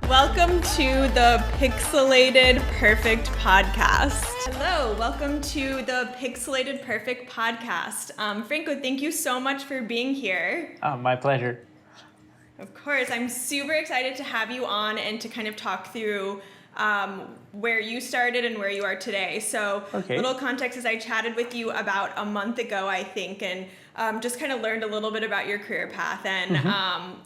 Welcome to the Pixelated Perfect Podcast. Hello, welcome to the Pixelated Perfect Podcast. Franco, thank you so much for being here. My pleasure. Of course, I'm super excited to have you on and to kind of talk through where you started and where you are today. So, Little context is I chatted with you about a month ago, I think, and just kind of learned a little bit about your career path. And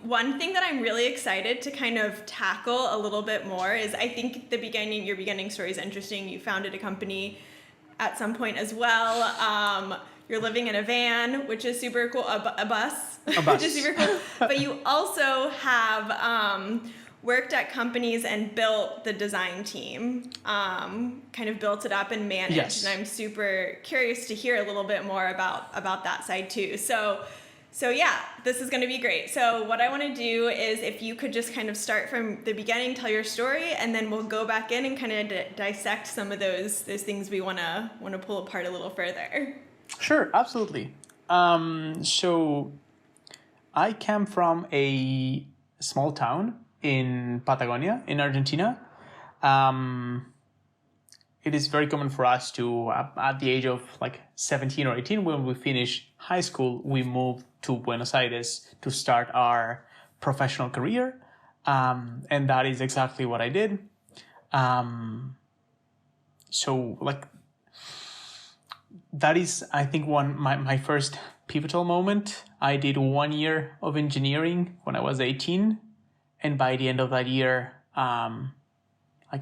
one thing that I'm really excited to kind of tackle a little bit more is I think your beginning story is interesting. You founded a company at some point as well. You're living in a van, which is super cool, a bus, which is super cool. But you also have worked at companies and built the design team, kind of built it up and managed. Yes. And I'm super curious to hear a little bit more about that side too. So yeah, this is going to be great. So what I want to do is if you could just kind of start from the beginning, tell your story, and then we'll go back in and kind of dissect some of those things we want to pull apart a little further. Sure, absolutely. So I came from a small town in Patagonia, in Argentina. It is very common for us to, at the age of like 17 or 18, when we finish high school, we move to Buenos Aires to start our professional career. And that is exactly what I did. So like, that is, I think, my first pivotal moment. I did 1 year of engineering when I was 18. And by the end of that year, I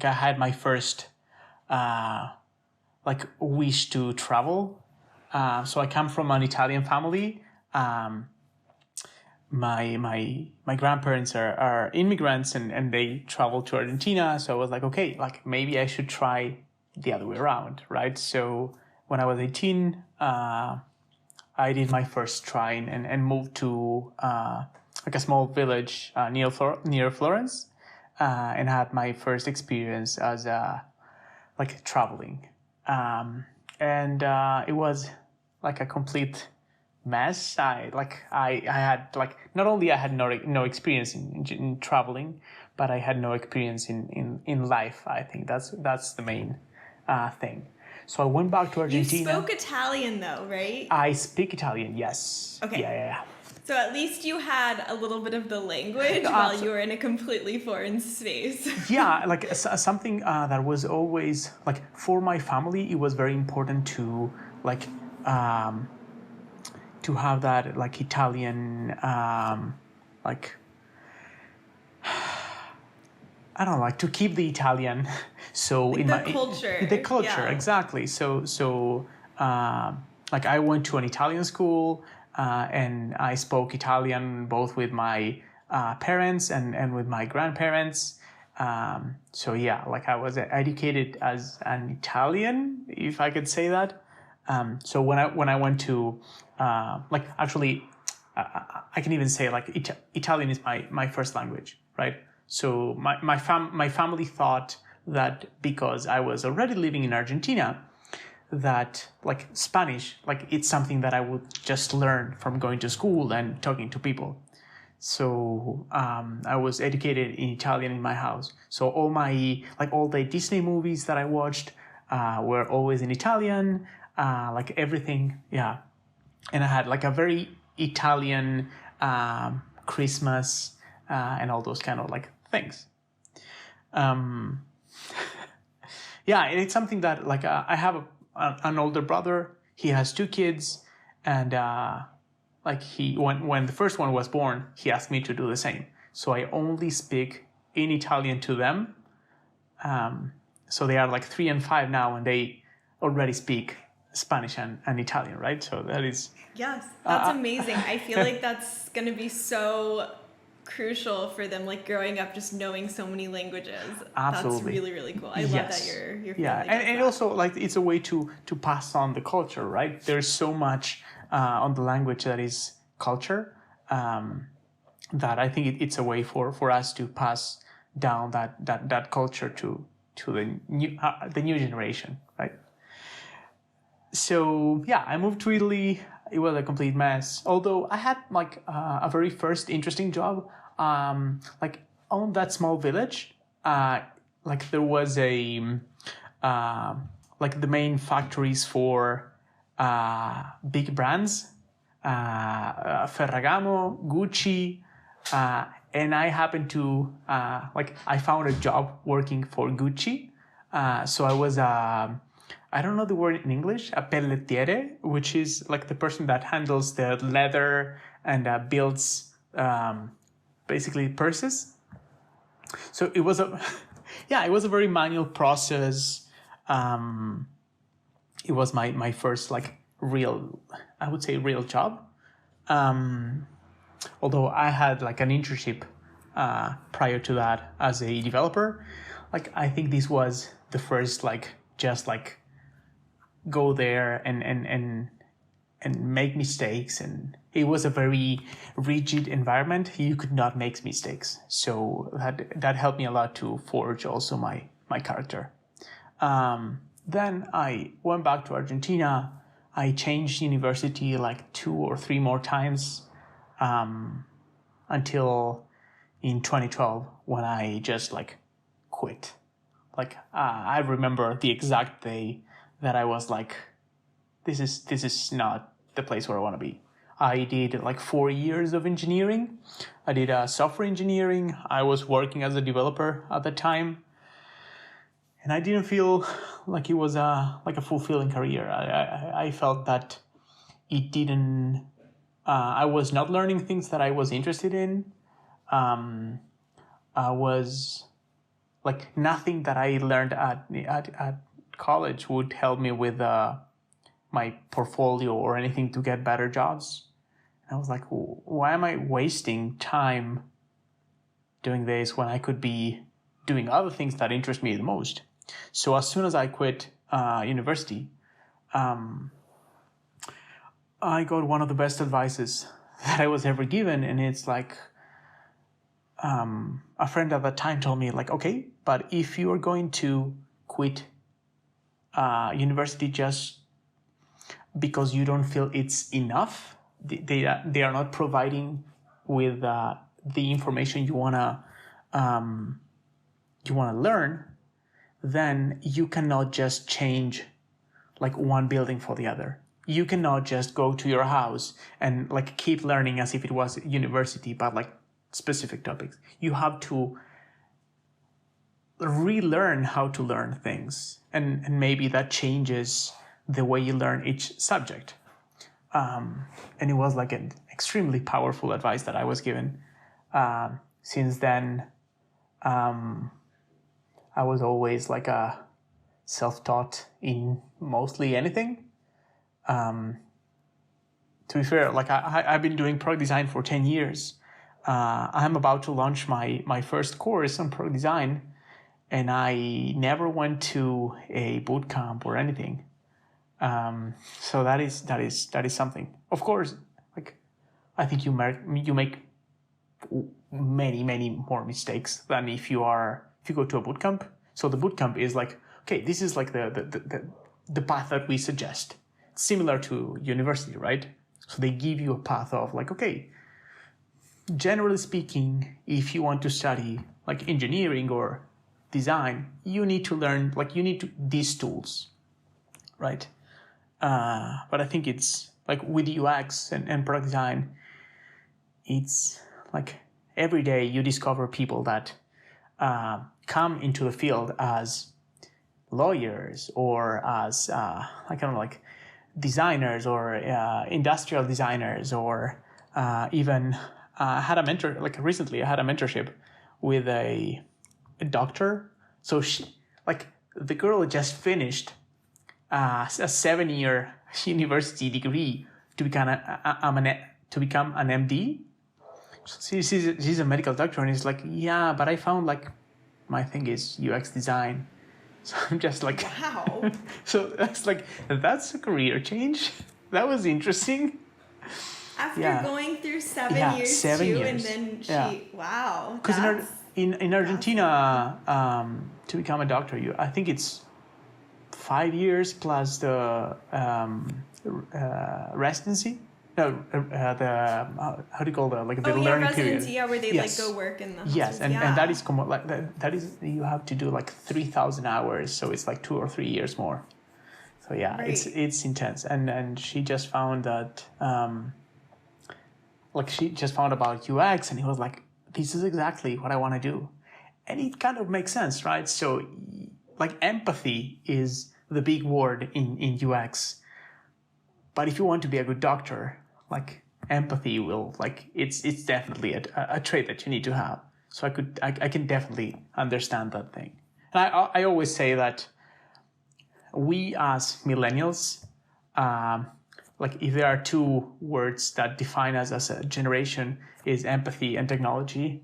had my first wish to travel. So I come from an Italian family. My grandparents are immigrants and they traveled to Argentina. So I was like, okay, like maybe I should try the other way around, right? So when I was 18, I did my first try and moved to a small village near Florence, and had my first experience as traveling, and it was like a complete mess. I had not only I had no experience in traveling, but I had no experience in life. I think that's the main thing. So I went back to Argentina. You spoke Italian though, right? I speak Italian, yes. Okay. Yeah. So at least you had a little bit of the language while you were in a completely foreign space. Yeah, like something that was always like for my family, it was very important to to have that like Italian I don't know, like to keep the Italian. So like in the culture. The culture, yeah. Exactly. So I went to an Italian school, and I spoke Italian both with my parents and with my grandparents. So yeah, like I was educated as an Italian, if I could say that. So when I went to actually, I can even say like Italian is my first language, right? So my family thought that because I was already living in Argentina, that like Spanish, like it's something that I would just learn from going to school and talking to people. So I was educated in Italian in my house. So all the Disney movies that I watched were always in Italian, everything, yeah. And I had like a very Italian Christmas and all those kind of like things. Yeah, and it's something that like I have an older brother. He has 2 kids, and when the first one was born, he asked me to do the same. So I only speak in Italian to them. So they are like 3 and 5 now, and they already speak Spanish and Italian, right? So that is... Yes, that's amazing. I feel like that's going to be so crucial for them, like growing up just knowing so many languages. Absolutely. That's really, really cool. I love that your family and also like it's a way to pass on the culture, right? There's so much on the language that is culture, that I think it's a way for us to pass down that culture to the new generation, right? So yeah, I moved to Italy. It was a complete mess. Although I had like a very first interesting job. on that small village, like there was like the main factories for big brands, Ferragamo, Gucci, and I happened to I found a job working for Gucci. So I was I don't know the word in English, a pelletiere, which is like the person that handles the leather and builds basically purses. So it was a it was a very manual process. It was my first like real, I would say, real job. Although I had like an internship prior to that as a developer. Like I think this was the first like just like go there and make mistakes, and it was a very rigid environment. You could not make mistakes, so that helped me a lot to forge also my character. Then I went back to Argentina. I changed university like 2 or 3 more times until in 2012 when I just like quit. Like I remember the exact day that I was like, this is not the place where I want to be. I did like 4 years of engineering. I did software engineering. I was working as a developer at the time, and I didn't feel like it was a fulfilling career. I felt that it didn't. I was not learning things that I was interested in. I was like nothing that I learned at college would help me with my portfolio or anything to get better jobs. And I was like, why am I wasting time doing this when I could be doing other things that interest me the most? So as soon as I quit university, I got one of the best advices that I was ever given. And it's like, a friend at that time told me like, okay, but if you are going to quit university just because you don't feel it's enough, they are not providing with the information you wanna learn, then you cannot just change like one building for the other. You cannot just go to your house and like keep learning as if it was university, but like specific topics. You have to relearn how to learn things, and maybe that changes the way you learn each subject. And it was like an extremely powerful advice that I was given. Since then, I was always like a self-taught in mostly anything. To be fair, like I've been doing product design for 10 years. I'm about to launch my first course on product design, and I never went to a boot camp or anything. So that is something. Of course, like I think you make many more mistakes than if you go to a boot camp. So the boot camp is like, okay, this is like the path that we suggest. It's similar to university, right? So they give you a path of like, okay, generally speaking, if you want to study like engineering or design, you need to learn these tools, right? But I think it's like with UX and product design, it's like every day you discover people that come into the field as lawyers or as designers or industrial designers, or even recently I had a mentorship with a doctor. So she, like the girl just finished a 7-year university degree to become an MD. She's a medical doctor, and it's like, yeah, but I found like my thing is UX design. So I'm just like, wow. So that's a career change. That was interesting. After going through 7 years 7 too, years. and then wow. Because in Argentina, to become a doctor, I think it's 5 years plus the residency. No, how do you call that? Like the learning residency, period. Yeah, where they Yes. like go work in the Yes, hostels. and that is that is you have to do like 3,000 hours, so it's like 2 or 3 years more. So yeah, Right. it's intense, and she just found that like she just found about UX, and he was like, this is exactly what I want to do, and it kind of makes sense, right? So like empathy is the big word in UX, but if you want to be a good doctor, like empathy will like it's definitely a trait that you need to have. So I can definitely understand that thing. And I always say that we as millennials, like if there are two words that define us as a generation, is empathy and technology,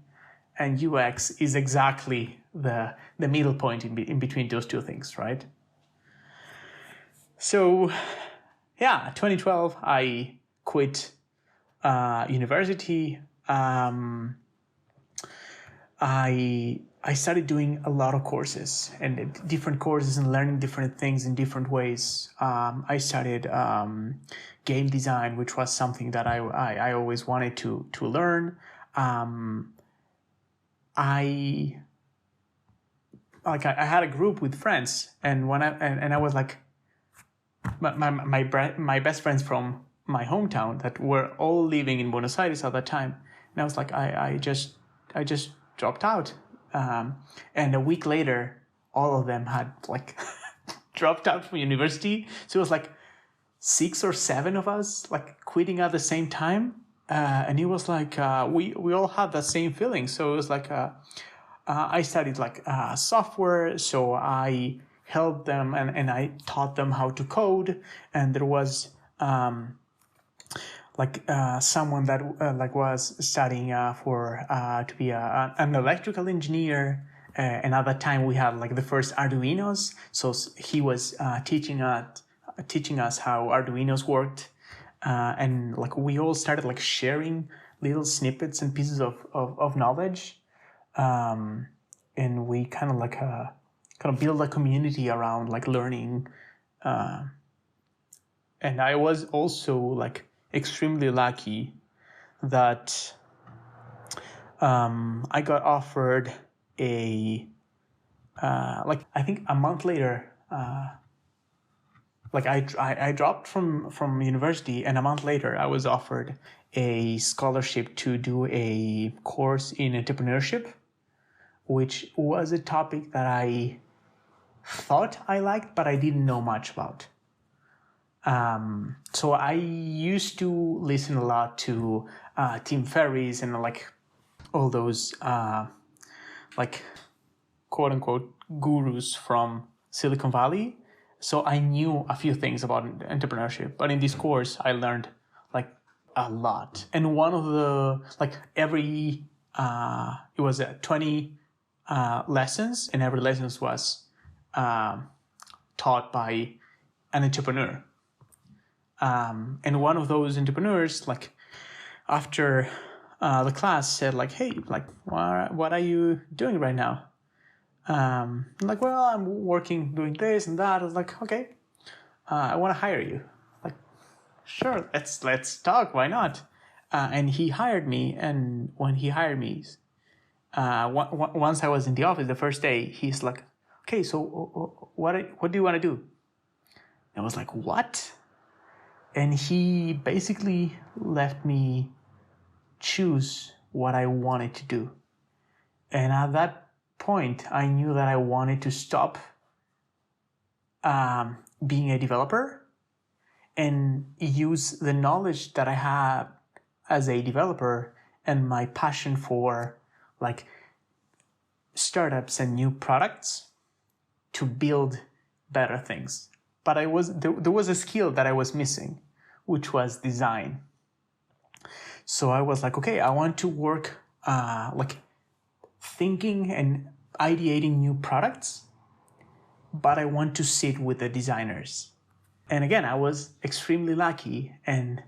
and UX is exactly the middle point in between those two things, right? So yeah, 2012 I quit university. I started doing a lot of courses and different courses and learning different things in different ways. I started game design, which was something that I always wanted to learn. I had a group with friends, and when I was like my best friends from my hometown that were all living in Buenos Aires at that time, and I was like I just dropped out, and a week later all of them had like dropped out from university. So it was like 6 or 7 of us like quitting at the same time, and it was like we all had the same feeling. So it was like I studied like software, so I helped them and I taught them how to code. And there was someone that was studying for to be an electrical engineer. And at that time we had like the first Arduinos, so he was teaching us how Arduinos worked, and like we all started like sharing little snippets and pieces of knowledge, and we kind of build a community around like learning, and I was also like extremely lucky that I got offered a I think a month later, I dropped from university, and a month later I was offered a scholarship to do a course in entrepreneurship, which was a topic that I thought I liked, but I didn't know much about. So I used to listen a lot to Tim Ferriss and like all those like quote unquote gurus from Silicon Valley. So I knew a few things about entrepreneurship, but in this course I learned like a lot. And one of the like every it was 20 lessons, and every lesson was taught by an entrepreneur. And one of those entrepreneurs, like after the class, said like, "Hey, like, what are you doing right now?" Like, well, I'm working, doing this and that. I was like, okay, I want to hire you. Like, sure, let's talk. Why not? And he hired me. And when he hired me, once I was in the office the first day, he's like, okay, so what do you want to do? And I was like, what? And he basically left me choose what I wanted to do. And at that point, I knew that I wanted to stop being a developer and use the knowledge that I had as a developer and my passion for like startups and new products to build better things. But there was a skill that I was missing, which was design. So I was like, okay, I want to work like thinking and ideating new products, but I want to sit with the designers. And again, I was extremely lucky, and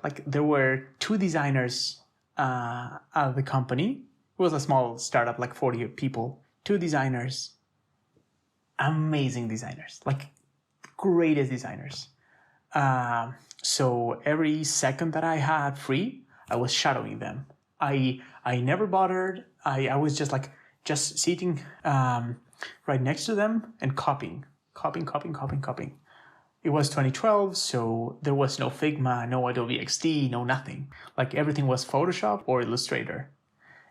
like there were 2 designers at the company. It was a small startup, like 40 people. 2 designers, amazing designers, like greatest designers. So every second that I had free, I was shadowing them. I never bothered. I was just sitting right next to them and copying. It was 2012, so there was no Figma, no Adobe XD, no nothing. Like everything was Photoshop or Illustrator.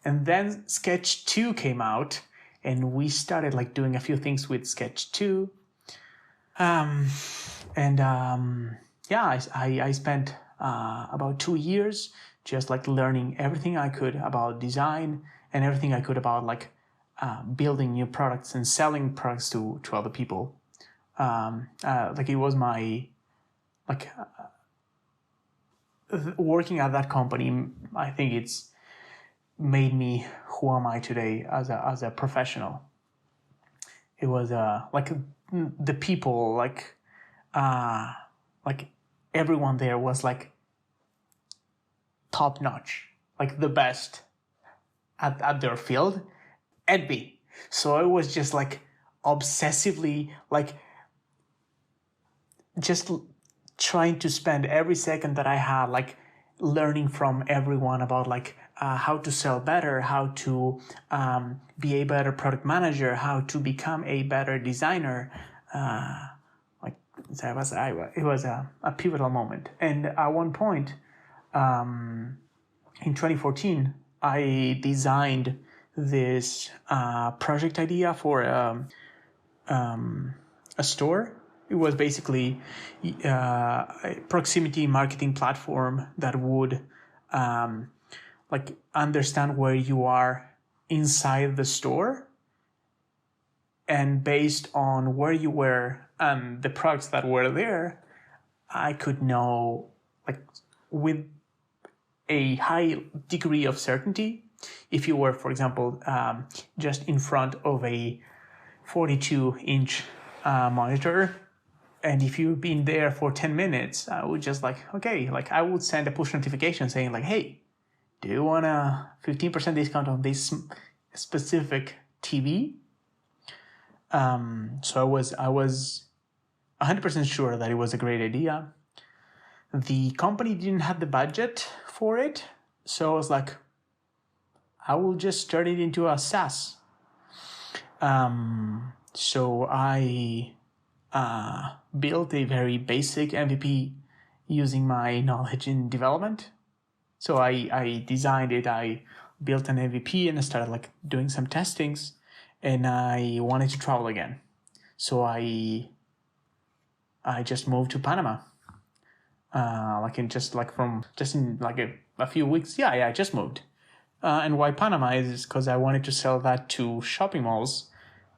And then Sketch 2 came out, and we started like doing a few things with Sketch 2. I spent about 2 years just like learning everything I could about design and everything I could about like building new products and selling products to other people. It was my working at that company. I think it's made me who am I today as a professional. It was the people like everyone there was like top notch, like the best at their field and me. So I was just like obsessively like just trying to spend every second that I had like learning from everyone about like how to sell better, how to be a better product manager, how to become a better designer. It was a pivotal moment. And at one point, in 2014, I designed this project idea for a store. It was basically a proximity marketing platform that would understand where you are inside the store, and based on where you were and the products that were there, I could know like with a high degree of certainty if you were, for example, just in front of a 42-inch monitor. And if you've been there for 10 minutes, I would just I would send a push notification saying like, hey, do you want a 15% discount on this specific TV? So I was 100% sure that it was a great idea. The company didn't have the budget for it. So I was like, I will just turn it into a SaaS. So I built a very basic MVP using my knowledge in development. So I designed it, I built an MVP and I started like doing some testings, and I wanted to travel again. So I just moved to Panama. In a few weeks. I just moved. And why Panama is because I wanted to sell that to shopping malls,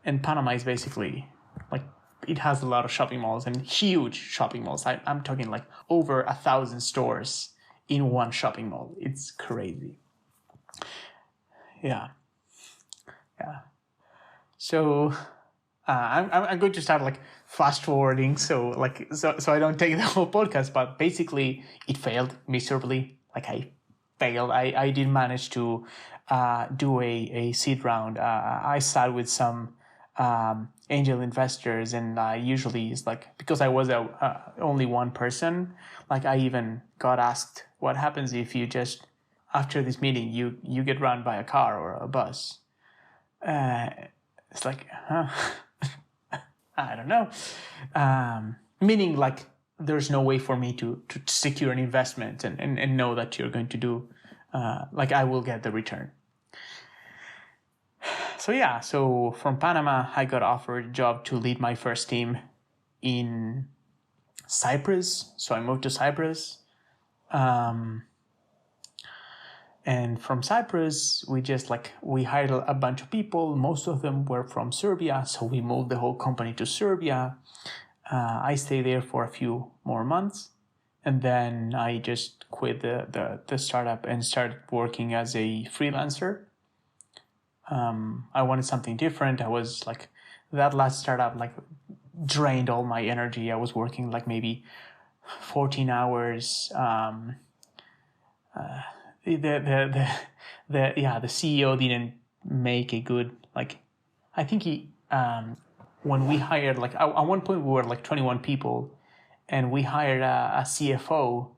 and Panama is basically like, it has a lot of shopping malls and huge shopping malls. I'm talking like over 1,000 stores in one shopping mall. It's crazy. Yeah. So I'm going to start like fast forwarding, so I don't take the whole podcast. But basically, it failed miserably. Like I failed. I didn't manage to do a seed round. I sat with some angel investors, and usually it's like, because I was only one person, like I even got asked, what happens if you just, after this meeting, you get run by a car or a bus? It's like, I don't know. Meaning like there's no way for me to secure an investment and know that you're going to do, I will get the return. So from Panama, I got offered a job to lead my first team in Cyprus. So I moved to Cyprus. And from Cyprus, we hired a bunch of people. Most of them were from Serbia. So we moved the whole company to Serbia. I stayed there for a few more months. And then I just quit the startup and started working as a freelancer. I wanted something different. I was like, that last startup drained all my energy. I was working maybe 14 hours. The CEO didn't make a good, I think he, when we hired, at one point we were 21 people, and we hired a CFO.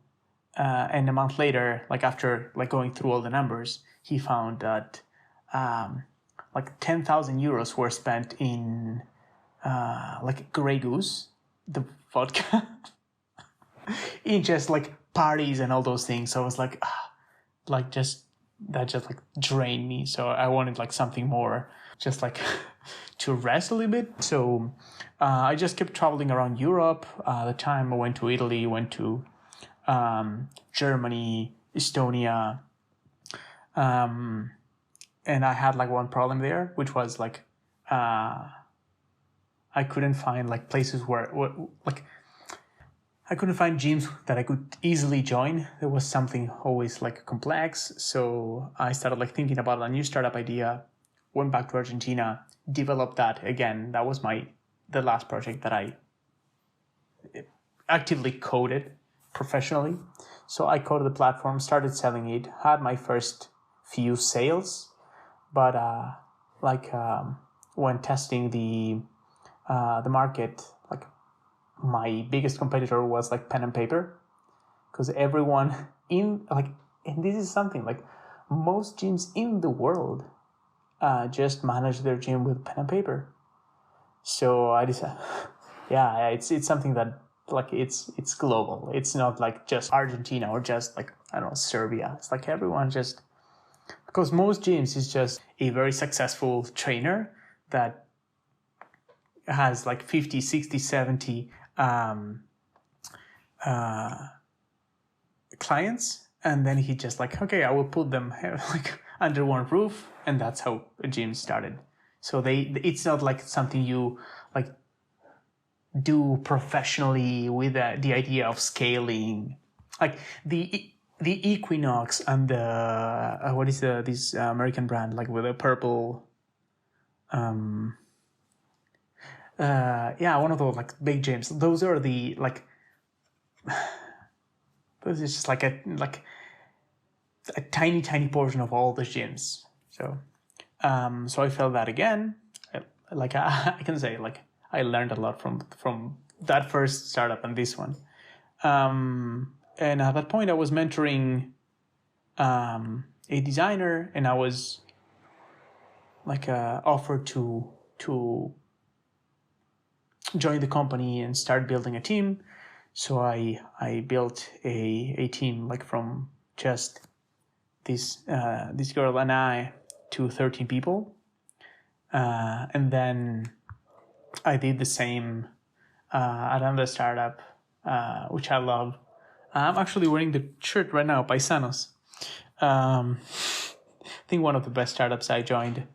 And a month later, like after like going through all the numbers, he found that like 10,000 euros were spent in like Grey Goose, the vodka, in just like parties and all those things. So I was like that just like drained me. So I wanted like something more, just like to rest a little bit. So I just kept traveling around Europe. At the time I went to Italy, went to Germany, Estonia, and I had like one problem there, which was like I couldn't find like places where like I couldn't find gyms that I could easily join. There was something always like complex. So I started like thinking about a new startup idea, went back to Argentina, developed that again. That was the last project that I actively coded professionally. So I coded the platform, started selling it, had my first few sales, but when testing the market, like my biggest competitor was like pen and paper, because everyone and this is something like most gyms in the world just manage their gym with pen and paper. So I decided, it's something that like it's global. It's not like just Argentina or just like, I don't know, Serbia. It's like everyone just, because most gyms is just a very successful trainer that has like 50, 60, 70 clients, and then he just like, okay, I will put them like under one roof, and that's how a gym started. So it's not like something you like do professionally with the idea of scaling, like the Equinox and the what is this American brand like with a purple one of those like big gyms. Those are the like those is just like a tiny portion of all the gyms. So so I felt that again, like I can say like I learned a lot from that first startup and this one. And at that point I was mentoring a designer, and I was like offered to join the company and start building a team. So I built a team like from just this girl and I to 13 people, and then I did the same at another startup, which I love. I'm actually wearing the shirt right now, Paisanos. I think one of the best startups I joined.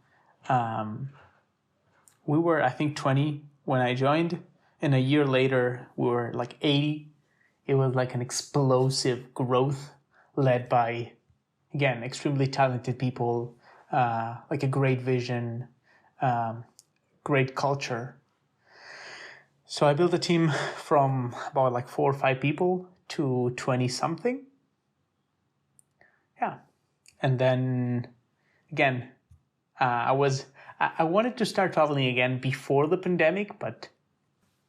We were, I think, 20 when I joined, and a year later we were like 80. It was like an explosive growth led by, again, extremely talented people, like a great vision, great culture. So I built a team from about like 4 or 5 people to 20 something. Yeah. And then again, I wanted to start traveling again before the pandemic, but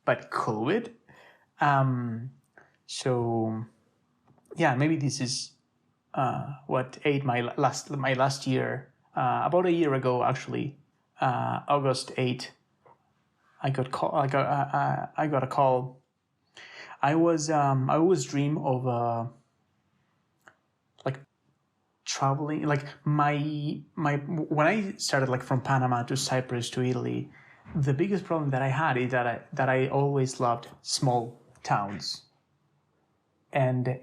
COVID. So yeah, maybe this is what ate my last year. About a year ago, actually, August 8th, I got a call. I always dream of like traveling. Like my when I started like from Panama to Cyprus to Italy, the biggest problem that I had is that I always loved small towns, and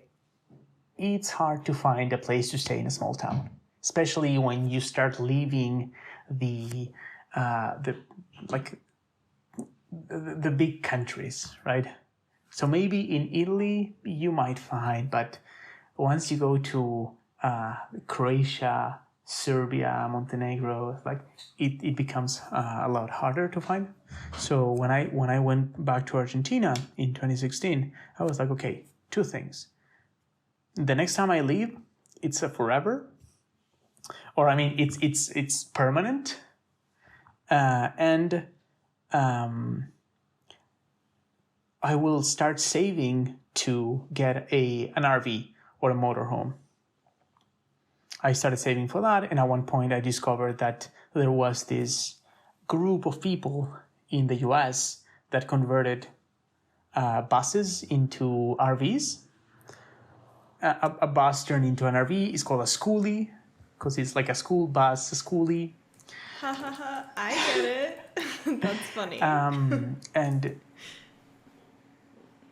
it's hard to find a place to stay in a small town, especially when you start leaving the big countries, right? So maybe in Italy you might find, but once you go to Croatia, Serbia, Montenegro, like it becomes a lot harder to find. So when I went back to Argentina in 2016, I was like, okay, 2 things. The next time I leave, it's a forever, or I mean, it's permanent, I will start saving to get an RV or a motorhome. I started saving for that, and at one point I discovered that there was this group of people in the US that converted buses into RVs. A bus turned into an RV is called a schoolie, because it's like a school bus, a schoolie. Ha ha ha, I get it. That's funny. And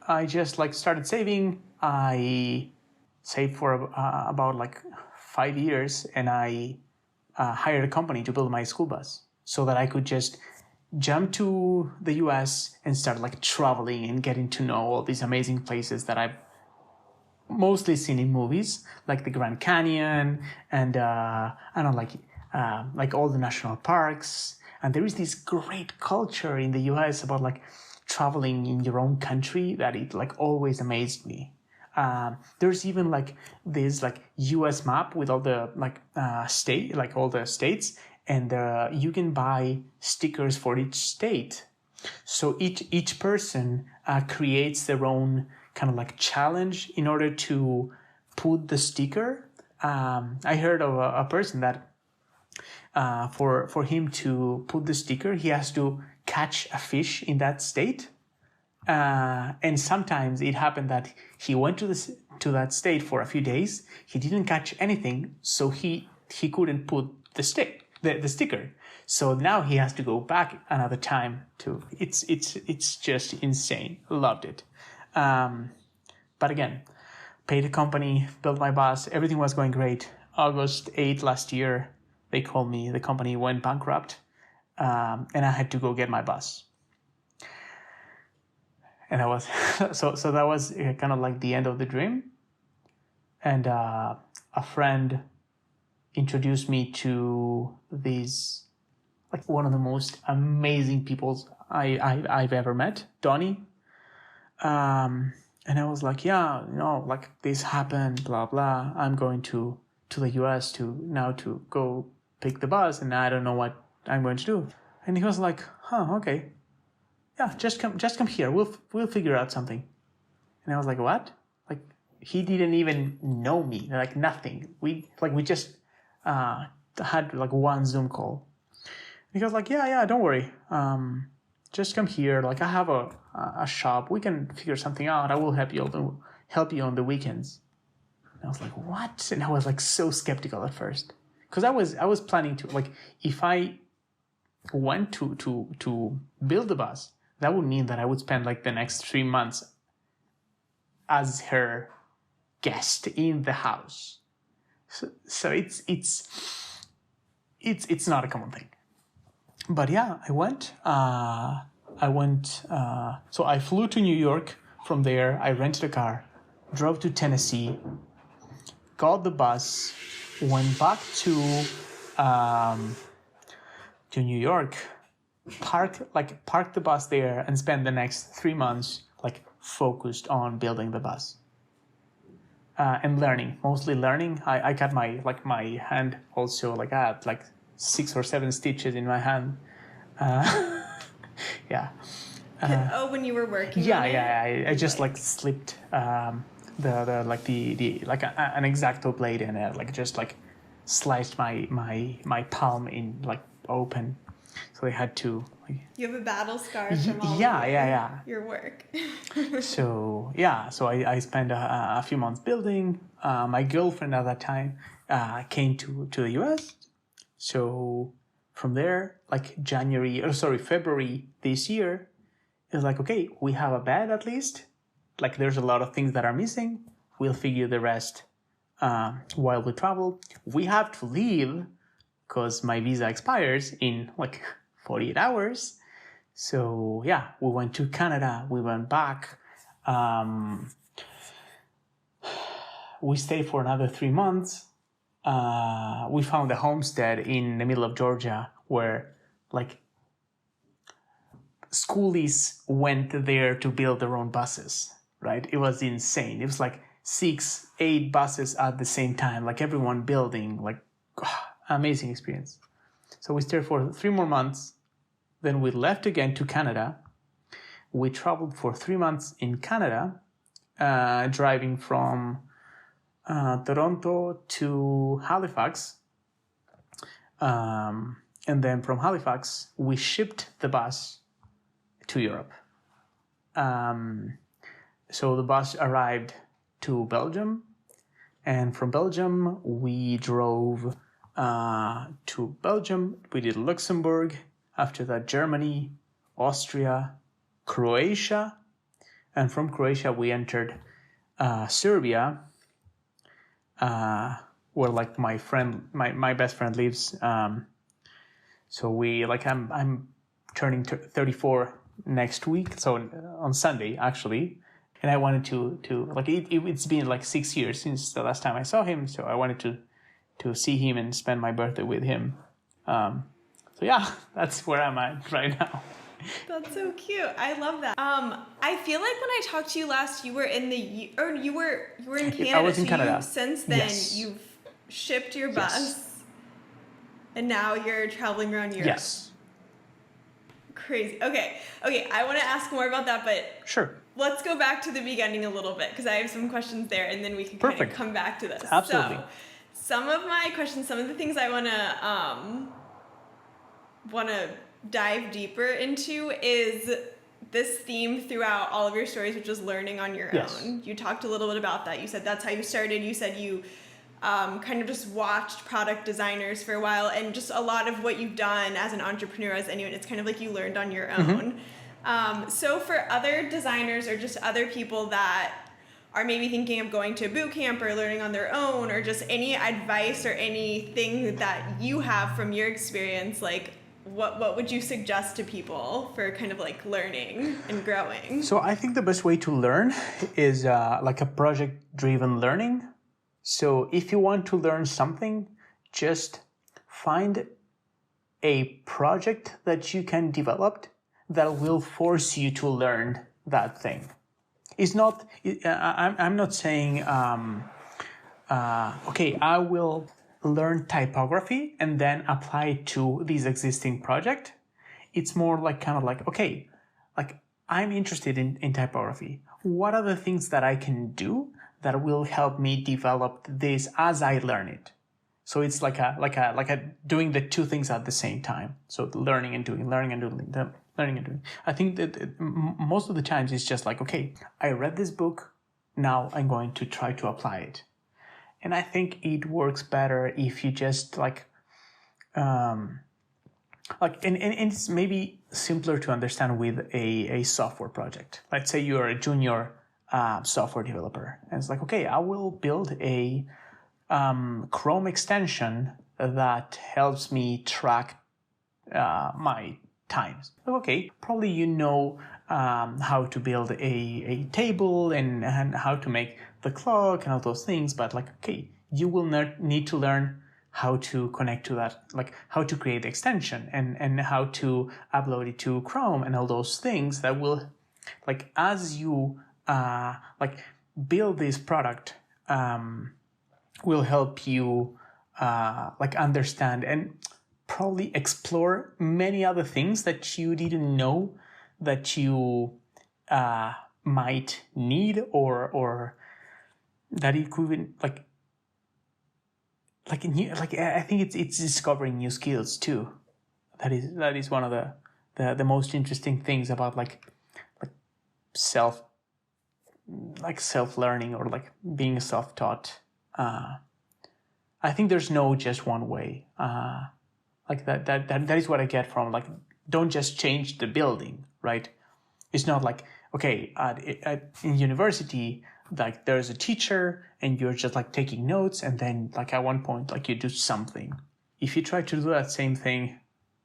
I just like started saving. I saved for about like 5 years, and I hired a company to build my school bus so that I could just jump to the US and start like traveling and getting to know all these amazing places that I've mostly seen in movies, like the Grand Canyon and I don't know, like all the national parks. And there is this great culture in the US about like traveling in your own country that it like always amazed me. There's even like this like US map with all the like state, like all the states, and you can buy stickers for each state. So each person creates their own kind of like challenge in order to put the sticker. I heard of a person that for him to put the sticker, he has to catch a fish in that state. And sometimes it happened that he went to that state for a few days. He didn't catch anything, so he couldn't put the sticker. So now he has to go back another time to. It's just insane. Loved it. But again, paid a company, built my bus. Everything was going great. August 8th last year, they called me. The company went bankrupt, and I had to go get my bus. And that was so that was kind of like the end of the dream. And a friend introduced me to these, like one of the most amazing people I've ever met, Donnie. And I was like, yeah, like this happened, blah, blah. I'm going to the US to go pick the bus, and I don't know what I'm going to do. And he was like, okay. Yeah, just come here. We'll figure out something. And I was like, what? Like, he didn't even know me, like nothing. We just had like one Zoom call. And he was like, yeah, don't worry. Just come here. Like, I have a shop. We can figure something out. I will help you on the weekends. And I was like, what? And I was like so skeptical at first, because I was planning to, like, if I went to build the bus, that would mean that I would spend like the next 3 months as her guest in the house. So it's not a common thing. But yeah, I went. So I flew to New York. From there, I rented a car, drove to Tennessee, got the bus, went back to New York, parked the bus there, and spent the next 3 months like focused on building the bus and learning, mostly learning. I got my hand also, like I had like 6 or 7 stitches in my hand. Yeah. When you were working. Yeah. I just like slipped an X-Acto blade in it, like just like sliced my palm in like open. So they had to. Like, you have a battle scar from all your work. So I spent a few months building. My girlfriend at that time came to the US. So from there, like February this year, it was like, okay, we have a bed at least. Like, there's a lot of things that are missing. We'll figure the rest while we travel. We have to leave because my visa expires in like 48 hours. So yeah, we went to Canada. We went back. We stayed for another 3 months. We found a homestead in the middle of Georgia where like schoolies went there to build their own buses, right? It was insane. It was like 6-8 buses at the same time, like everyone building, like amazing experience. So we stayed for 3 more months. Then we left again to Canada. we traveled for 3 months in Canada, driving from Toronto to Halifax. And then from Halifax, we shipped the bus to Europe. So the bus arrived to Belgium, and from Belgium, we drove to Belgium. We did Luxembourg, after that Germany, Austria, Croatia, and from Croatia, we entered Serbia, where like my best friend lives. So I'm turning 34 next week, so on Sunday actually, and I wanted to like it's been like 6 years since the last time I saw him, so I wanted to see him and spend my birthday with him. So yeah, that's where I'm at right now. That's so cute. I love that. I feel like when I talked to you last, you were in you were in Canada. I was in Canada. Since then, yes. You've shipped your bus, yes. and now you're traveling around Europe. Yes. Crazy. Okay. I want to ask more about that, but sure. Let's go back to the beginning a little bit because I have some questions there, and then we can kind of come back to this. Absolutely. So, some of my questions, some of the things I want to dive deeper into is this theme throughout all of your stories, which is learning on your own. You talked a little bit about that. You said that's how you started. You said you kind of just watched product designers for a while, and just a lot of what you've done as an entrepreneur, as anyone, it's kind of like you learned on your own. So for other designers or just other people that are maybe thinking of going to a boot camp or learning on their own, or just any advice or anything that you have from your experience, like what would you suggest to people for kind of like learning and growing? So I think the best way to learn is like a project-driven learning. So if you want to learn something, just find a project that you can develop that will force you to learn that thing. It's not, I'm not saying, okay, I will learn typography and then apply it to this existing project. It's more like kind of like, okay, like I'm interested in typography. What are the things that I can do that will help me develop this as I learn it? So it's like a doing the two things at the same time. So learning and doing, learning and doing, learning and doing. I think that most of the times it's just like, okay, I read this book, now I'm going to try to apply it. And I think it works better if you just and it's maybe simpler to understand with a software project. Let's say you're a junior software developer, and it's like, okay, I will build a Chrome extension that helps me track my times. Okay, probably you know how to build a table and how to make the clock and all those things, but like, okay, you will need to learn how to connect to that, like how to create the extension and how to upload it to Chrome and all those things that will, like, as you like build this product, will help you like understand and probably explore many other things that you didn't know that you might need or that it could like I think it's discovering new skills too. That is one of the most interesting things about like self learning or like being self-taught. I think there's no just one way. Like that is what I get from like, don't just change the building, right? It's not like, okay, in university, like there's a teacher and you're just like taking notes and then like at one point like you do something. If you try to do that same thing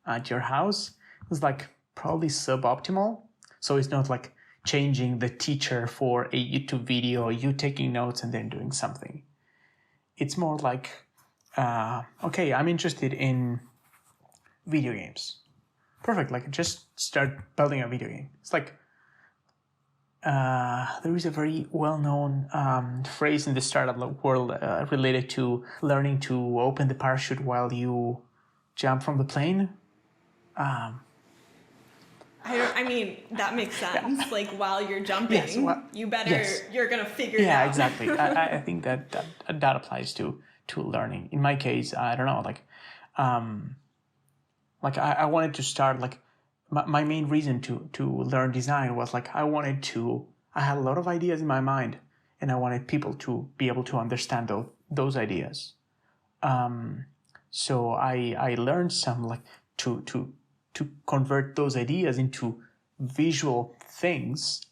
at your house, it's like probably suboptimal. So it's not like changing the teacher for a YouTube video, you taking notes and then doing something. It's more like, okay, I'm interested in video games. Perfect, like just start building a video game. It's like, there is a very well-known phrase in the startup world related to learning to open the parachute while you jump from the plane. I I mean, that makes sense. Yeah. Like while you're jumping, Yes, well, you better, yes. you're going to figure it out. Yeah, exactly. I think that applies to learning. In my case, I don't know, like I wanted to start, like my main reason to learn design was like I had a lot of ideas in my mind, and I wanted people to be able to understand those ideas. So I learned some, like to convert those ideas into visual things.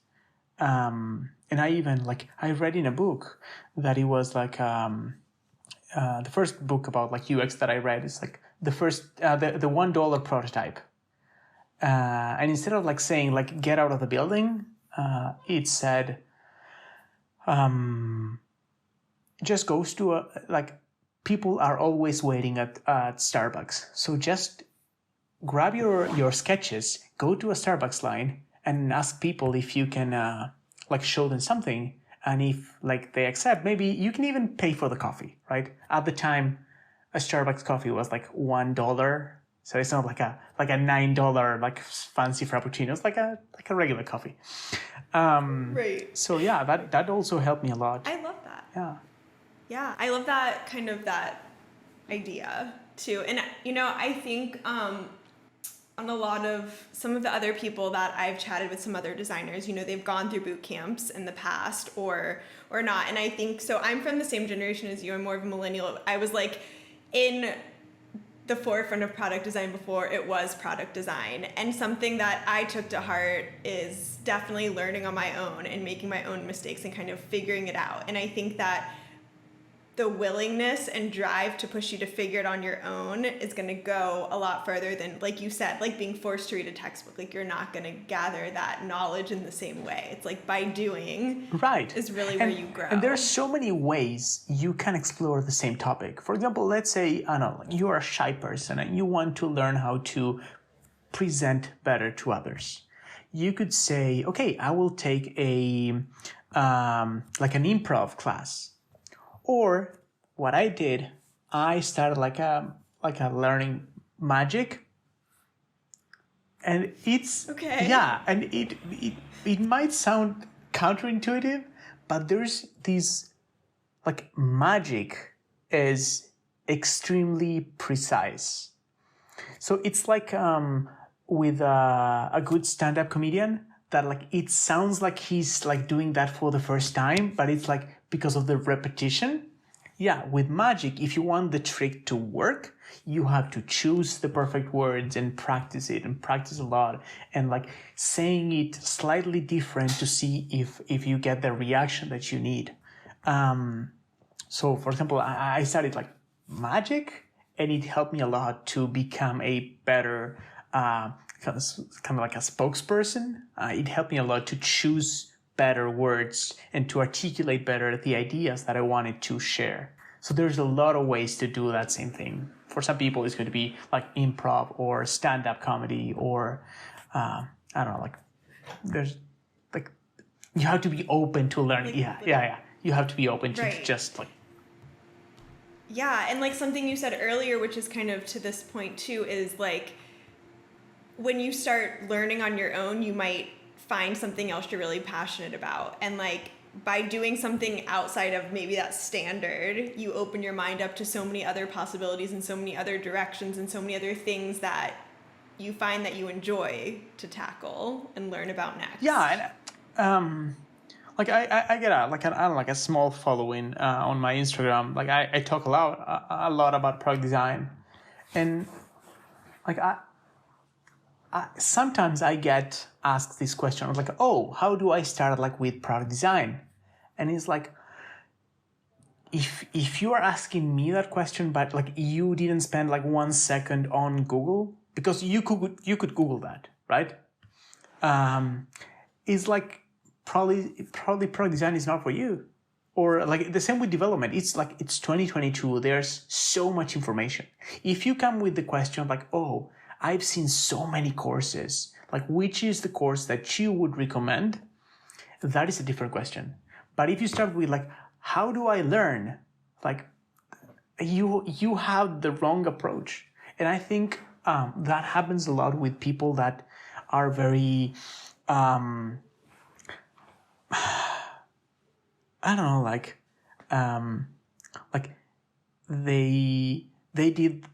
And I even, like, I read in a book that it was like the first book about like UX that I read is like the first the $1 prototype. And instead of like saying like get out of the building, it said just goes to a, like, people are always waiting at Starbucks. So just grab your sketches, go to a Starbucks line, and ask people if you can like show them something. And if like they accept, maybe you can even pay for the coffee, right? At the time, a Starbucks coffee was like $1. So it's not like a $9 like fancy frappuccino. It's like a regular coffee. Right. So yeah, that also helped me a lot. I love that. Yeah. Yeah, I love that kind of that idea too. And you know, I think on a lot of some of the other people that I've chatted with, some other designers, you know, they've gone through boot camps in the past or not. And I think, so I'm from the same generation as you. I'm more of a millennial. I was like in the forefront of product design before it was product design. And something that I took to heart is definitely learning on my own and making my own mistakes and kind of figuring it out. And I think that the willingness and drive to push you to figure it on your own is going to go a lot further than, like you said, like being forced to read a textbook. Like you're not going to gather that knowledge in the same way. It's like by doing, right, is really where you grow. And there's so many ways you can explore the same topic. For example, let's say, I don't know, you're a shy person and you want to learn how to present better to others. You could say, okay, I will take a like an improv class. Or what I did, I started like a learning magic, and it's okay. Yeah, and it might sound counterintuitive, but there's this, like, magic is extremely precise. So it's like with a good stand-up comedian that, like, it sounds like he's like doing that for the first time, but it's like because of the repetition. Yeah, with magic, if you want the trick to work, you have to choose the perfect words and practice it and practice a lot and like saying it slightly different to see if you get the reaction that you need. So for example, I studied like magic, and it helped me a lot to become a better kind of like a spokesperson. It helped me a lot to choose better words and to articulate better the ideas that I wanted to share. So there's a lot of ways to do that same thing. For some people, it's going to be like improv or stand-up comedy or, I don't know, like there's like, you have to be open to learning. Like, yeah. You have to be open to right. Just like. Yeah, and like something you said earlier, which is kind of to this point too, is like when you start learning on your own, you might find something else you're really passionate about. And like by doing something outside of maybe that standard, you open your mind up to so many other possibilities and so many other directions and so many other things that you find that you enjoy to tackle and learn about next. Yeah, and like I get a small following on my Instagram. Like I talk a lot about product design, and like sometimes I get asked this question. I'm like, oh, how do I start like with product design? And it's like, if you are asking me that question, but like you didn't spend like 1 second on Google, because you could Google that, right? It's like probably product design is not for you. Or like the same with development. It's like it's 2022. There's so much information. If you come with the question like, oh, I've seen so many courses, like which is the course that you would recommend? That is a different question. But if you start with like, how do I learn? Like you have the wrong approach. And I think that happens a lot with people that are very, I don't know, like they did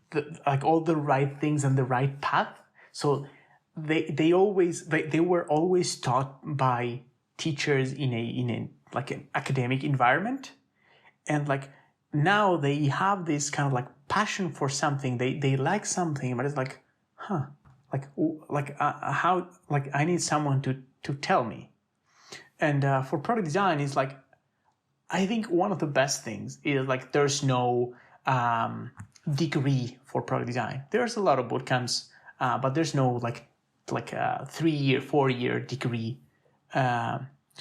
all the right things and the right path. So they were always taught by teachers in a like an academic environment, and like now they have this kind of like passion for something. They like something, but it's like, how like I need someone to tell me. And for product design, it's like, I think one of the best things is like there's no degree for product design. There's a lot of boot camps, but there's no like a 3-year, 4-year degree.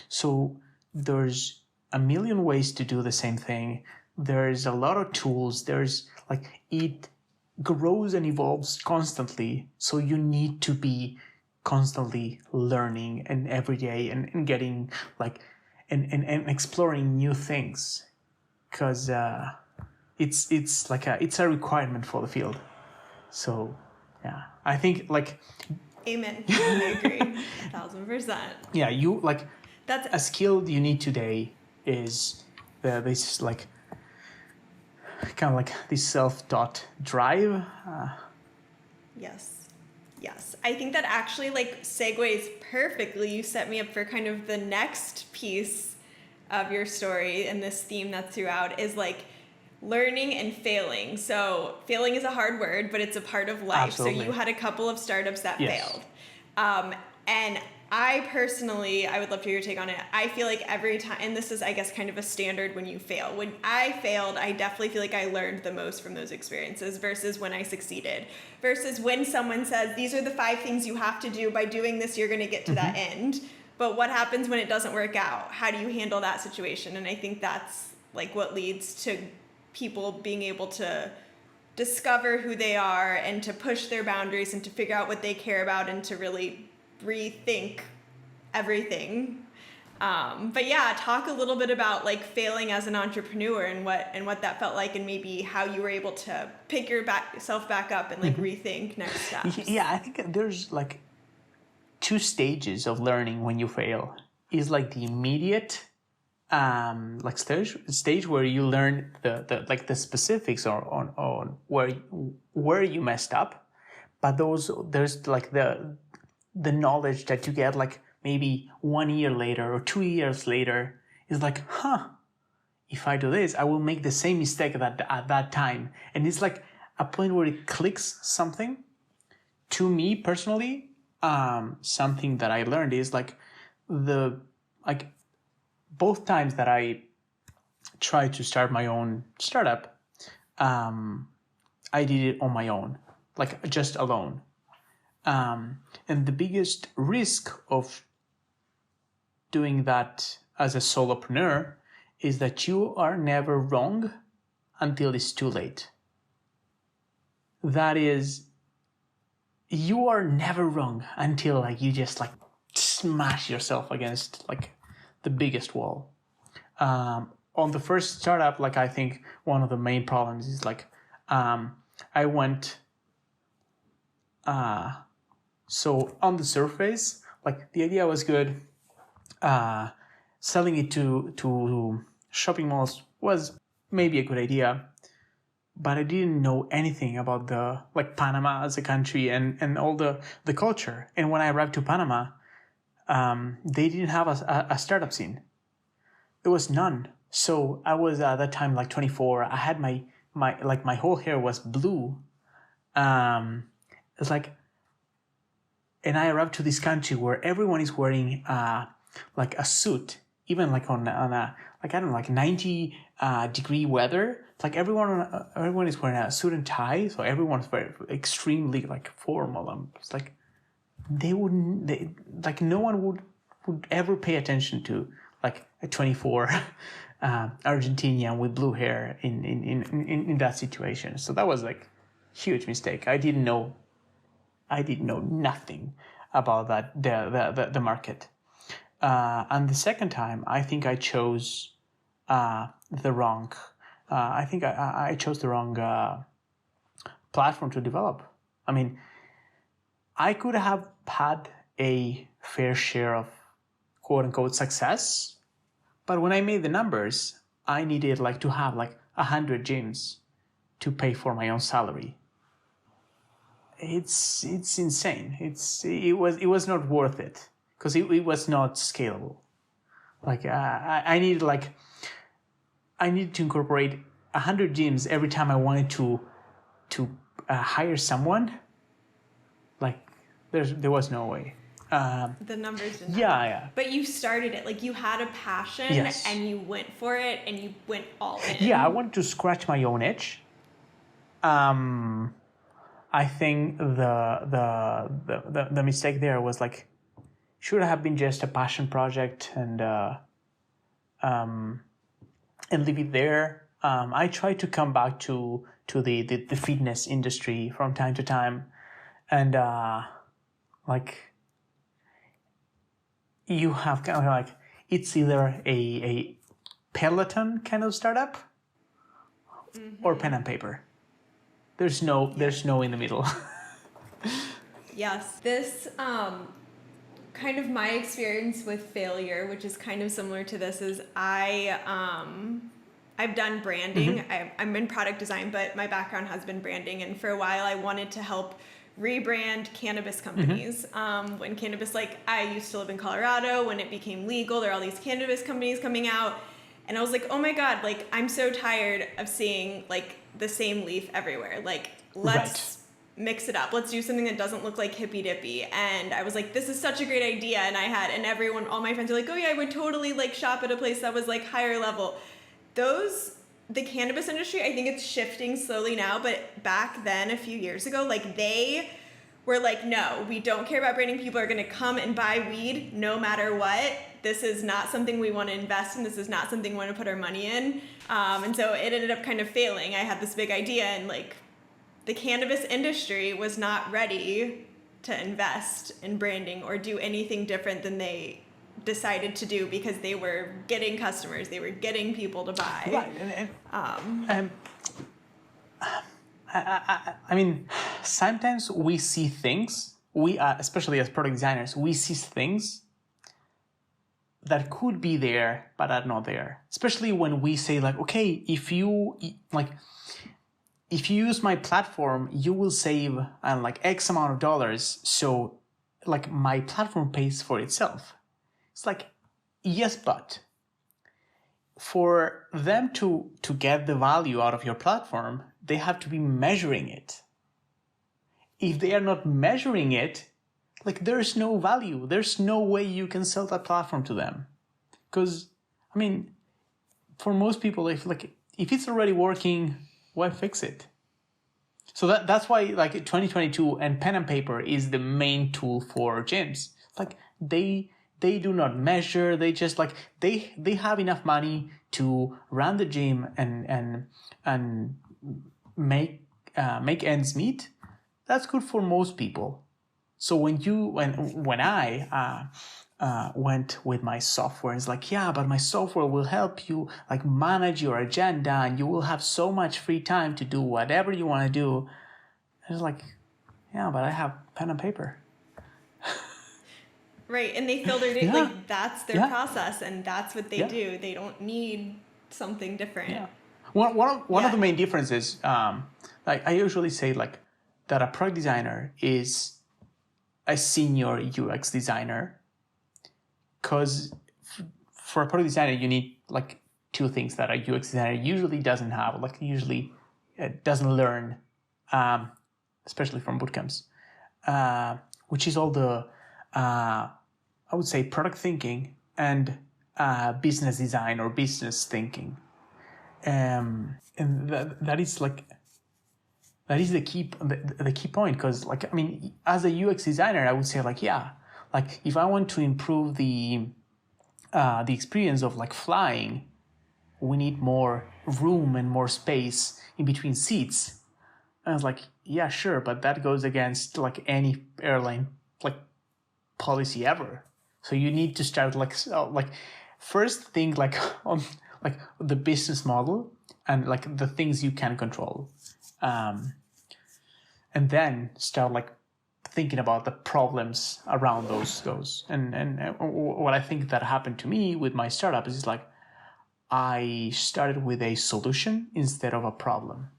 So there's a million ways to do the same thing. There's a lot of tools. There's like, it grows and evolves constantly. So you need to be constantly learning and every day and getting like, and exploring new things, because it's like it's a requirement for the field. So yeah, I think like, amen. I agree 1,000%. Yeah, you like, that's a skill you need today is this like kind of like this self-taught drive. Yes. I think that actually like segues perfectly. You set me up for kind of the next piece of your story, and this theme that's throughout is like learning and failing. So failing is a hard word, but it's a part of life. Absolutely. So you had a couple of startups that Yes. failed. And I personally, I would love to hear your take on it. I feel like every time, and this is, I guess, kind of a standard when you fail. When I failed, I definitely feel like I learned the most from those experiences versus when I succeeded. Versus when someone says, these are the 5 things you have to do. By doing this, you're going to get to that end. But what happens when it doesn't work out? How do you handle that situation? And I think that's like what leads to people being able to discover who they are and to push their boundaries and to figure out what they care about and to really rethink everything. But yeah, talk a little bit about like failing as an entrepreneur and what that felt like, and maybe how you were able to pick yourself back up and like rethink next steps. Yeah, I think there's like 2 stages of learning when you fail. Is like the immediate like stage where you learn the specifics on where you messed up, but there's like the knowledge that you get like maybe 1 year later or 2 years later is like, if I do this, I will make the same mistake at that time. And it's like a point where it clicks something. To me personally, something that I learned is like both times that I tried to start my own startup, I did it on my own, like just alone. And the biggest risk of doing that as a solopreneur is that you are never wrong until it's too late. That is, you are never wrong until like you just like smash yourself against like the biggest wall. On the first startup, like I think one of the main problems is like I went so on the surface, like the idea was good. Selling it to shopping malls was maybe a good idea, but I didn't know anything about the like Panama as a country and all the culture. And when I arrived to Panama, they didn't have a startup scene. There was none. So I was at that time like 24. I had my whole hair was blue. It's like, and I arrived to this country where everyone is wearing like a suit, even like on a like I don't know, like 90 degree weather. It's like everyone is wearing a suit and tie, so everyone's very extremely like formal. It's like like no one would ever pay attention to like a 24 Argentinian with blue hair in that situation. So that was like huge mistake. I didn't know nothing about that the market. And the second time, I think I chose the wrong. I think I chose the wrong platform to develop. I mean, I could have had a fair share of quote unquote success. But when I made the numbers, I needed like to have like 100 gyms to pay for my own salary. It's insane. It was not worth it because it was not scalable. Like I needed to incorporate 100 gyms every time I wanted to hire someone. Like there was no way. The numbers didn't yeah. But you started it. Like you had a passion, yes. and you went for it, and you went all in. Yeah, I wanted to scratch my own itch. I think the mistake there was like should have been just a passion project and leave it there. I try to come back to the fitness industry from time to time, and like you have kind of like it's either a Peloton kind of startup or pen and paper. There's no in the middle. Yes, this kind of my experience with failure, which is kind of similar to this, is I've done branding. Mm-hmm. I'm in product design, but my background has been branding, and for a while I wanted to help rebrand cannabis companies. Mm-hmm. When cannabis, like I used to live in Colorado, when it became legal, there are all these cannabis companies coming out, and I was like, oh my God, like I'm so tired of seeing like the same leaf everywhere. Like let's mix it up. Let's do something that doesn't look like hippy dippy. And I was like, this is such a great idea. And everyone, all my friends are like, oh yeah, I would totally like shop at a place that was like higher level. The cannabis industry, I think it's shifting slowly now, but back then, a few years ago, like they were like, no, we don't care about branding. People are going to come and buy weed no matter what. This is not something we want to invest in. This is not something we want to put our money in. And so it ended up kind of failing. I had this big idea, and like the cannabis industry was not ready to invest in branding or do anything different than they decided to do because they were getting customers, they were getting people to buy. Right. I mean, sometimes we see things. We, especially as product designers, we see things that could be there but are not there. Especially when we say like, okay, if you use my platform, you will save like X amount of dollars. So like my platform pays for itself. It's like, yes, but for them to get the value out of your platform, they have to be measuring it. If they are not measuring it, like there's no value. There's no way you can sell that platform to them. Because, I mean, for most people, if it's already working, why fix it? So that's why like 2022 and pen and paper is the main tool for gyms. Like they do not measure. They just like they have enough money to run the gym and make ends meet. That's good for most people. So when I went with my software, it's like, yeah, but my software will help you like manage your agenda, and you will have so much free time to do whatever you want to do. And it's like, yeah, but I have pen and paper. Right, and they fill their day, like that's their process, and that's what they do. They don't need something different. Yeah. One of the main differences, like I usually say, like that a product designer is a senior UX designer, because for a product designer you need like two things that a UX designer usually doesn't have, like usually doesn't learn, especially from bootcamps, which is all the I would say product thinking and business design or business thinking, and that is the key point. Because like I mean, as a UX designer, I would say like, yeah, like if I want to improve the experience of like flying, we need more room and more space in between seats. And I was like, yeah, sure, but that goes against like any airline like policy ever. So you need to start like first think like on like the business model and like the things you can control, and then start like thinking about the problems around those. And what I think that happened to me with my startup is like, I started with a solution instead of a problem.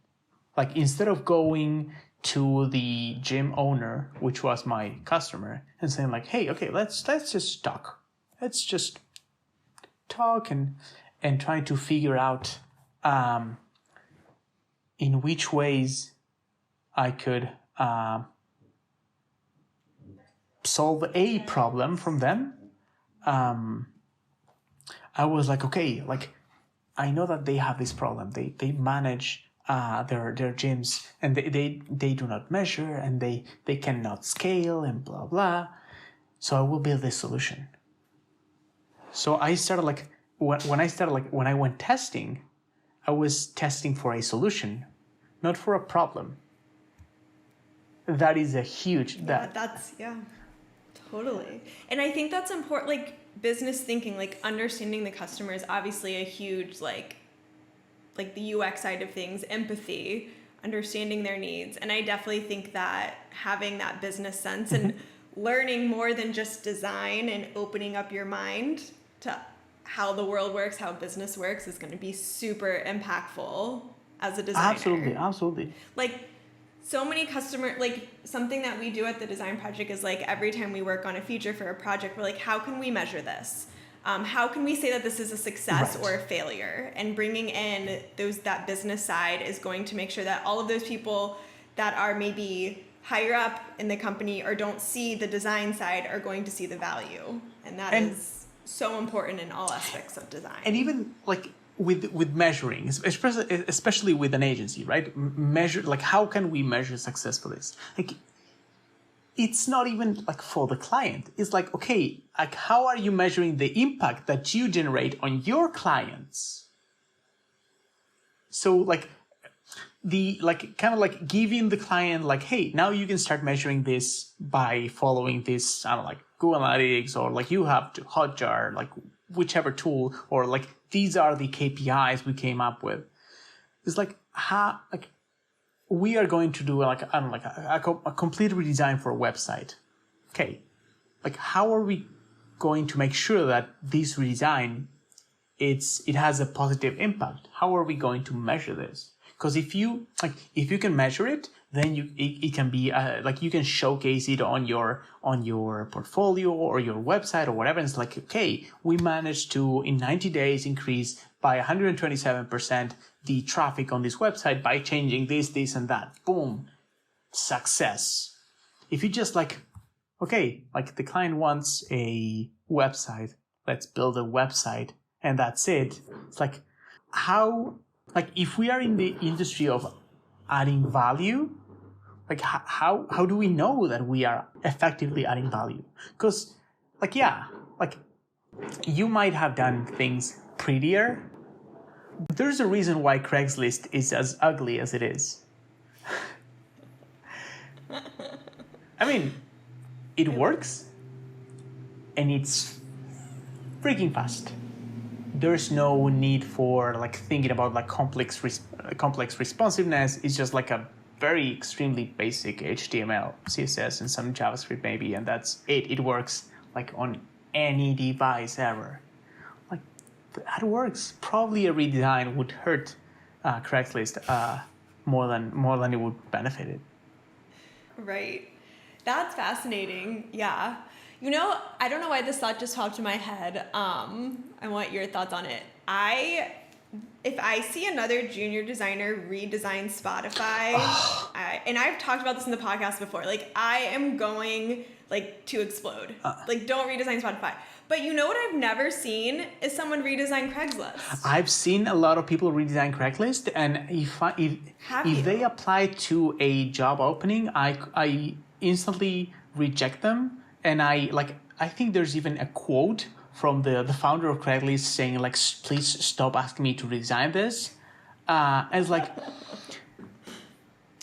Like instead of going to the gym owner, which was my customer, and saying like, hey, okay, let's just talk. Let's just talk and try to figure out in which ways I could solve a problem from them. I was like, okay, like I know that they have this problem. They manage their gyms, and they do not measure, and they cannot scale, and blah blah. So I will build this solution. So I started like when I went testing, I was testing for a solution, not for a problem. That is a huge totally. And I think that's important, like business thinking, like understanding the customer is obviously a huge like the UX side of things, empathy, understanding their needs. And I definitely think that having that business sense and learning more than just design and opening up your mind to how the world works, how business works is going to be super impactful as a designer. Absolutely. Like so many like something that we do at the design project is like every time we work on a feature for a project, we're like, how can we measure this? How can we say that this is a success or a failure? And bringing in that business side is going to make sure that all of those people that are maybe higher up in the company or don't see the design side are going to see the value. And that is so important in all aspects of design. And even like with measuring, especially with an agency, right? Measure, like how can we measure success for this? Like it's not even like for the client. It's like, okay, like how are you measuring the impact that you generate on your clients? So like kind of like giving the client like, hey, now you can start measuring this by following this, I don't know, like Google Analytics, or like you have to Hotjar, like whichever tool, or like these are the KPIs we came up with. It's like how like we are going to do like I don't know, a complete redesign for a website. Okay, like how are we going to make sure that this redesign it has a positive impact? How are we going to measure this? Because if you can measure it, then it can be like you can showcase it on your portfolio or your website or whatever. And it's like, okay, we managed to in 90 days increase by 127% the traffic on this website by changing this and that. Boom, success. If you just like, okay, like the client wants a website, let's build a website and that's it. It's like how. Like if we are in the industry of adding value, like how do we know that we are effectively adding value? Because like, yeah, like you might have done things prettier. There's a reason why Craigslist is as ugly as it is. I mean, it works and it's freaking fast. There's no need for like thinking about like complex responsiveness. It's just like a very extremely basic HTML, CSS, and some JavaScript maybe, and that's it. It works like on any device ever. Like that works. Probably a redesign would hurt Craigslist more than it would benefit it. Right. That's fascinating. Yeah. You know, I don't know why this thought just popped in my head. I want your thoughts on it. If I see another junior designer redesign Spotify, and I've talked about this in the podcast before, like I am going like to explode. Like don't redesign Spotify. But you know what I've never seen is someone redesign Craigslist. I've seen a lot of people redesign Craigslist, and if they apply to a job opening, I instantly reject them. And I think there's even a quote from the founder of Craigslist saying like, please stop asking me to redesign this. And it's like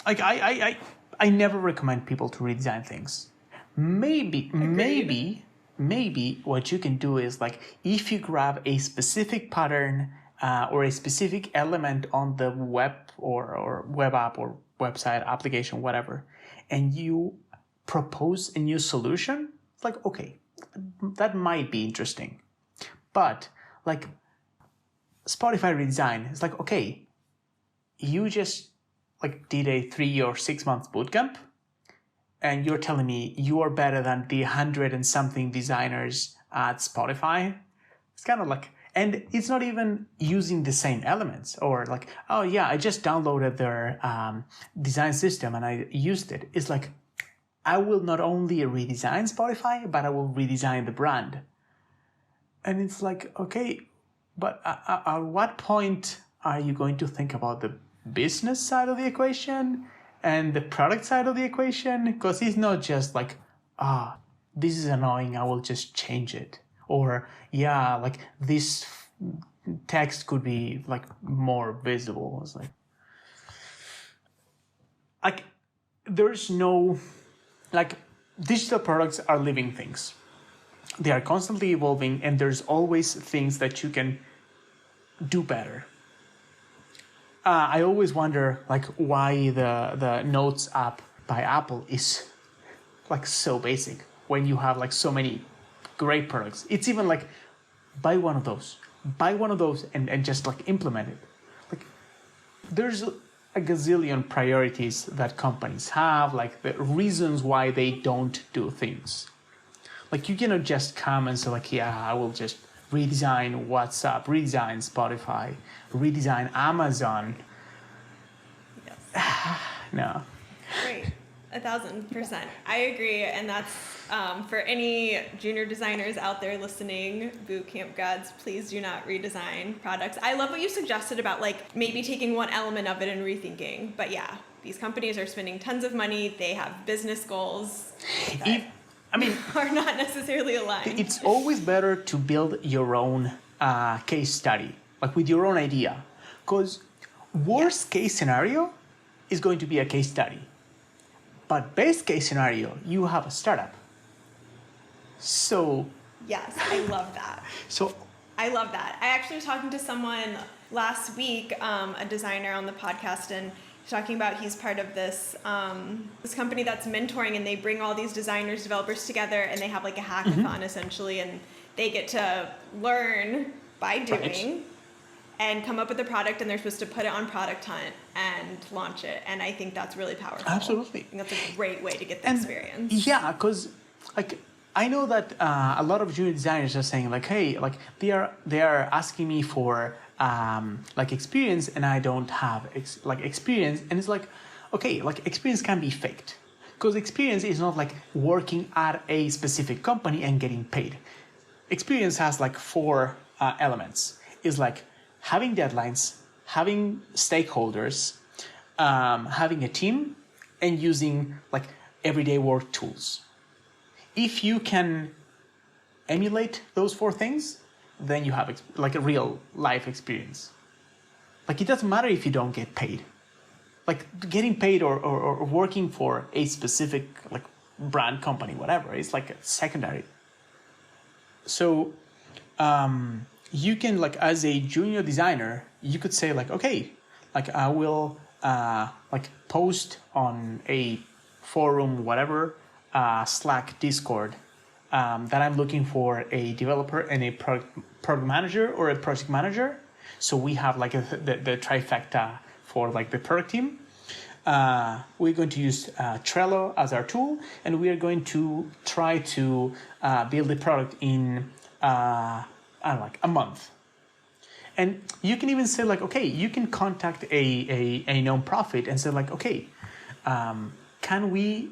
I never recommend people to redesign things. Maybe what you can do is like, if you grab a specific pattern or a specific element on the web or web app or website application, whatever, and you propose a new solution, it's like, okay, that might be interesting. But like Spotify redesign, it's like, okay, you just like did a 3 or 6 month bootcamp and you're telling me you are better than the 100 and something designers at Spotify. It's kind of like, and it's not even using the same elements, or like, oh yeah, I just downloaded their design system and I used it. It's like, I will not only redesign Spotify, but I will redesign the brand. And it's like, okay, but at what point are you going to think about the business side of the equation and the product side of the equation? Because it's not just like, this is annoying, I will just change it. Or, yeah, like this text could be like more visible. It's like there's no, like digital products are living things. They are constantly evolving and there's always things that you can do better. I always wonder like why the Notes app by Apple is like so basic when you have like so many great products. It's even like buy one of those and just like implement it. Like there's a gazillion priorities that companies have, like the reasons why they don't do things. Like you cannot just come and say like, yeah, I will just redesign WhatsApp, redesign Spotify, redesign Amazon. Yes. No. Great. 1,000%. I agree. And that's for any junior designers out there listening, bootcamp grads, please do not redesign products. I love what you suggested about like maybe taking one element of it and rethinking. But yeah, these companies are spending tons of money. They have business goals. Are not necessarily aligned. It's always better to build your own case study, like with your own idea. Because worst case scenario is going to be a case study. But best case scenario, you have a startup. So... Yes, I love that. I love that. I actually was talking to someone last week, a designer on the podcast, and talking about he's part of this this company that's mentoring, and they bring all these designers, developers together, and they have like a hackathon essentially, and they get to learn by doing and come up with a product, and they're supposed to put it on Product Hunt and launch it. And I think that's really powerful. Absolutely. I think that's a great way to get the experience. Yeah, because like I know that a lot of junior designers are saying like, hey, like they are asking me for like experience, and I don't have experience. And it's like, okay, like experience can be faked, because experience is not like working at a specific company and getting paid. Experience has like 4 elements. It's like having deadlines, having stakeholders, having a team, and using like everyday work tools. If you can emulate those 4 things, then you have like a real life experience. Like it doesn't matter if you don't get paid. Like getting paid or working for a specific like brand company, whatever, it's like secondary. So you can like as a junior designer, you could say like, okay, like I will like post on a forum, whatever, Slack, Discord, that I'm looking for a developer and a product manager or a project manager. So we have like the trifecta for like the product team. We're going to use Trello as our tool, and we are going to try to build the product in like a month. And you can even say like, okay, you can contact a nonprofit and say like, okay, can we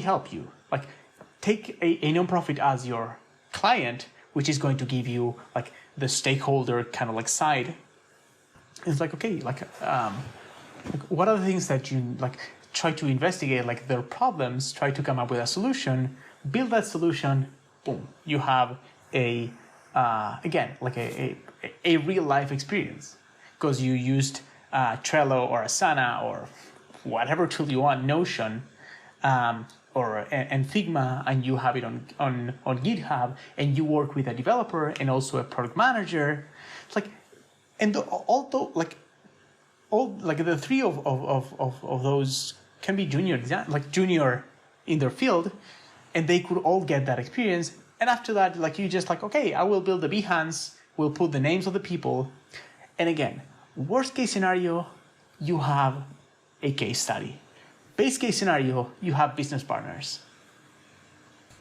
help you? Like take a nonprofit as your client, which is going to give you like the stakeholder kind of like side. It's like, okay, like what are the things that you like try to investigate, like their problems, try to come up with a solution, build that solution, boom, you have a again, like a real life experience, because you used Trello or Asana or whatever tool you want, Notion, and Figma, and you have it on GitHub, and you work with a developer and also a product manager. It's like, and although like all like the 3 of those can be junior in their field, and they could all get that experience. And after that, like you just like, okay, I will build the Behance, we'll put the names of the people. And again, worst case scenario, you have a case study. Base case scenario, you have business partners.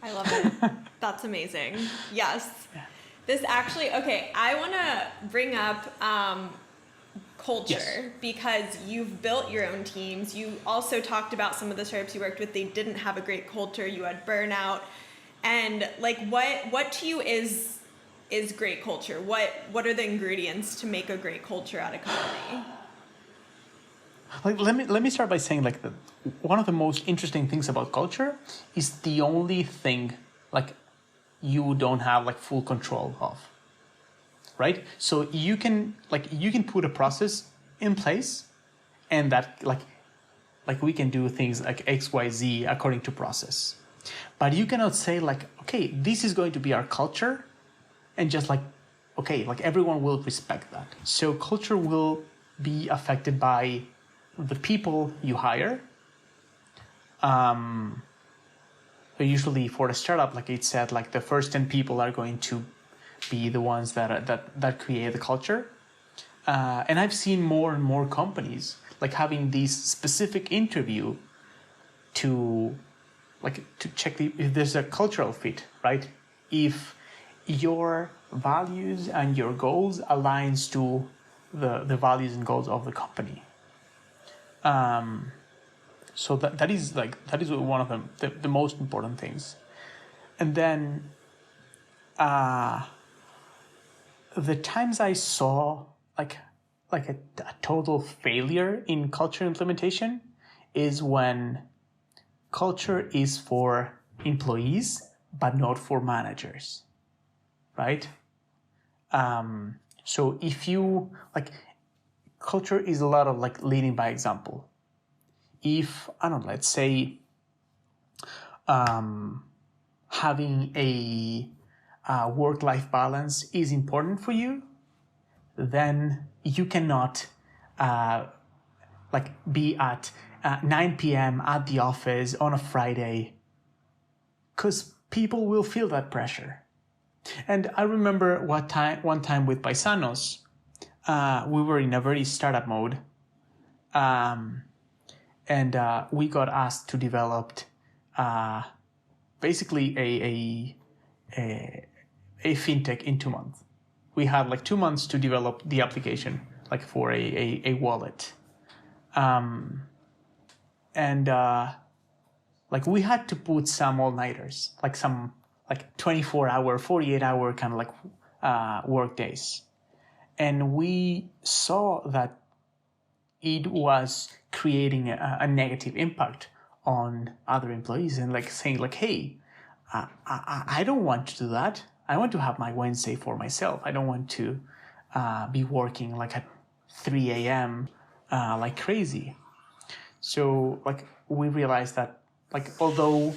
I love it. That's amazing. Yes. Yeah. This actually, okay, I want to bring up culture, because you've built your own teams. You also talked about some of the startups you worked with, they didn't have a great culture. You had burnout. And like, what to you is great culture? What are the ingredients to make a great culture at a company? Like, let me start by saying, like, one of the most interesting things about culture is the only thing like you don't have like full control of, right? So you can put a process in place, and that like we can do things like X, Y, Z according to process, but you cannot say like, okay, this is going to be our culture, and just like, okay, like everyone will respect that. So culture will be affected by the people you hire. So usually for a startup, like it said, like the first 10 people are going to be the ones that create the culture. And I've seen more and more companies like having this specific interview to check if there's a cultural fit, right? If your values and your goals aligns to the values and goals of the company. So that is one of the most important things. And then the times I saw like a total failure in culture implementation is when culture is for employees but not for managers, right? So if you like, culture is a lot of like leading by example. If, I don't know, let's say having a work-life balance is important for you, then you cannot be at 9 p.m. at the office on a Friday, because people will feel that pressure. And I remember one time with Paisanos, we were in a very startup mode, and we got asked to develop basically a fintech in 2 months. We had like 2 months to develop the application, like for a wallet. Like we had to put some all-nighters, like some like 24-hour, 48-hour kind of like work days. And we saw that it was creating a negative impact on other employees, and like saying like, hey, I don't want to do that. I want to have my Wednesday for myself. I don't want to be working like at 3 a.m. Like crazy. So like we realized that like, although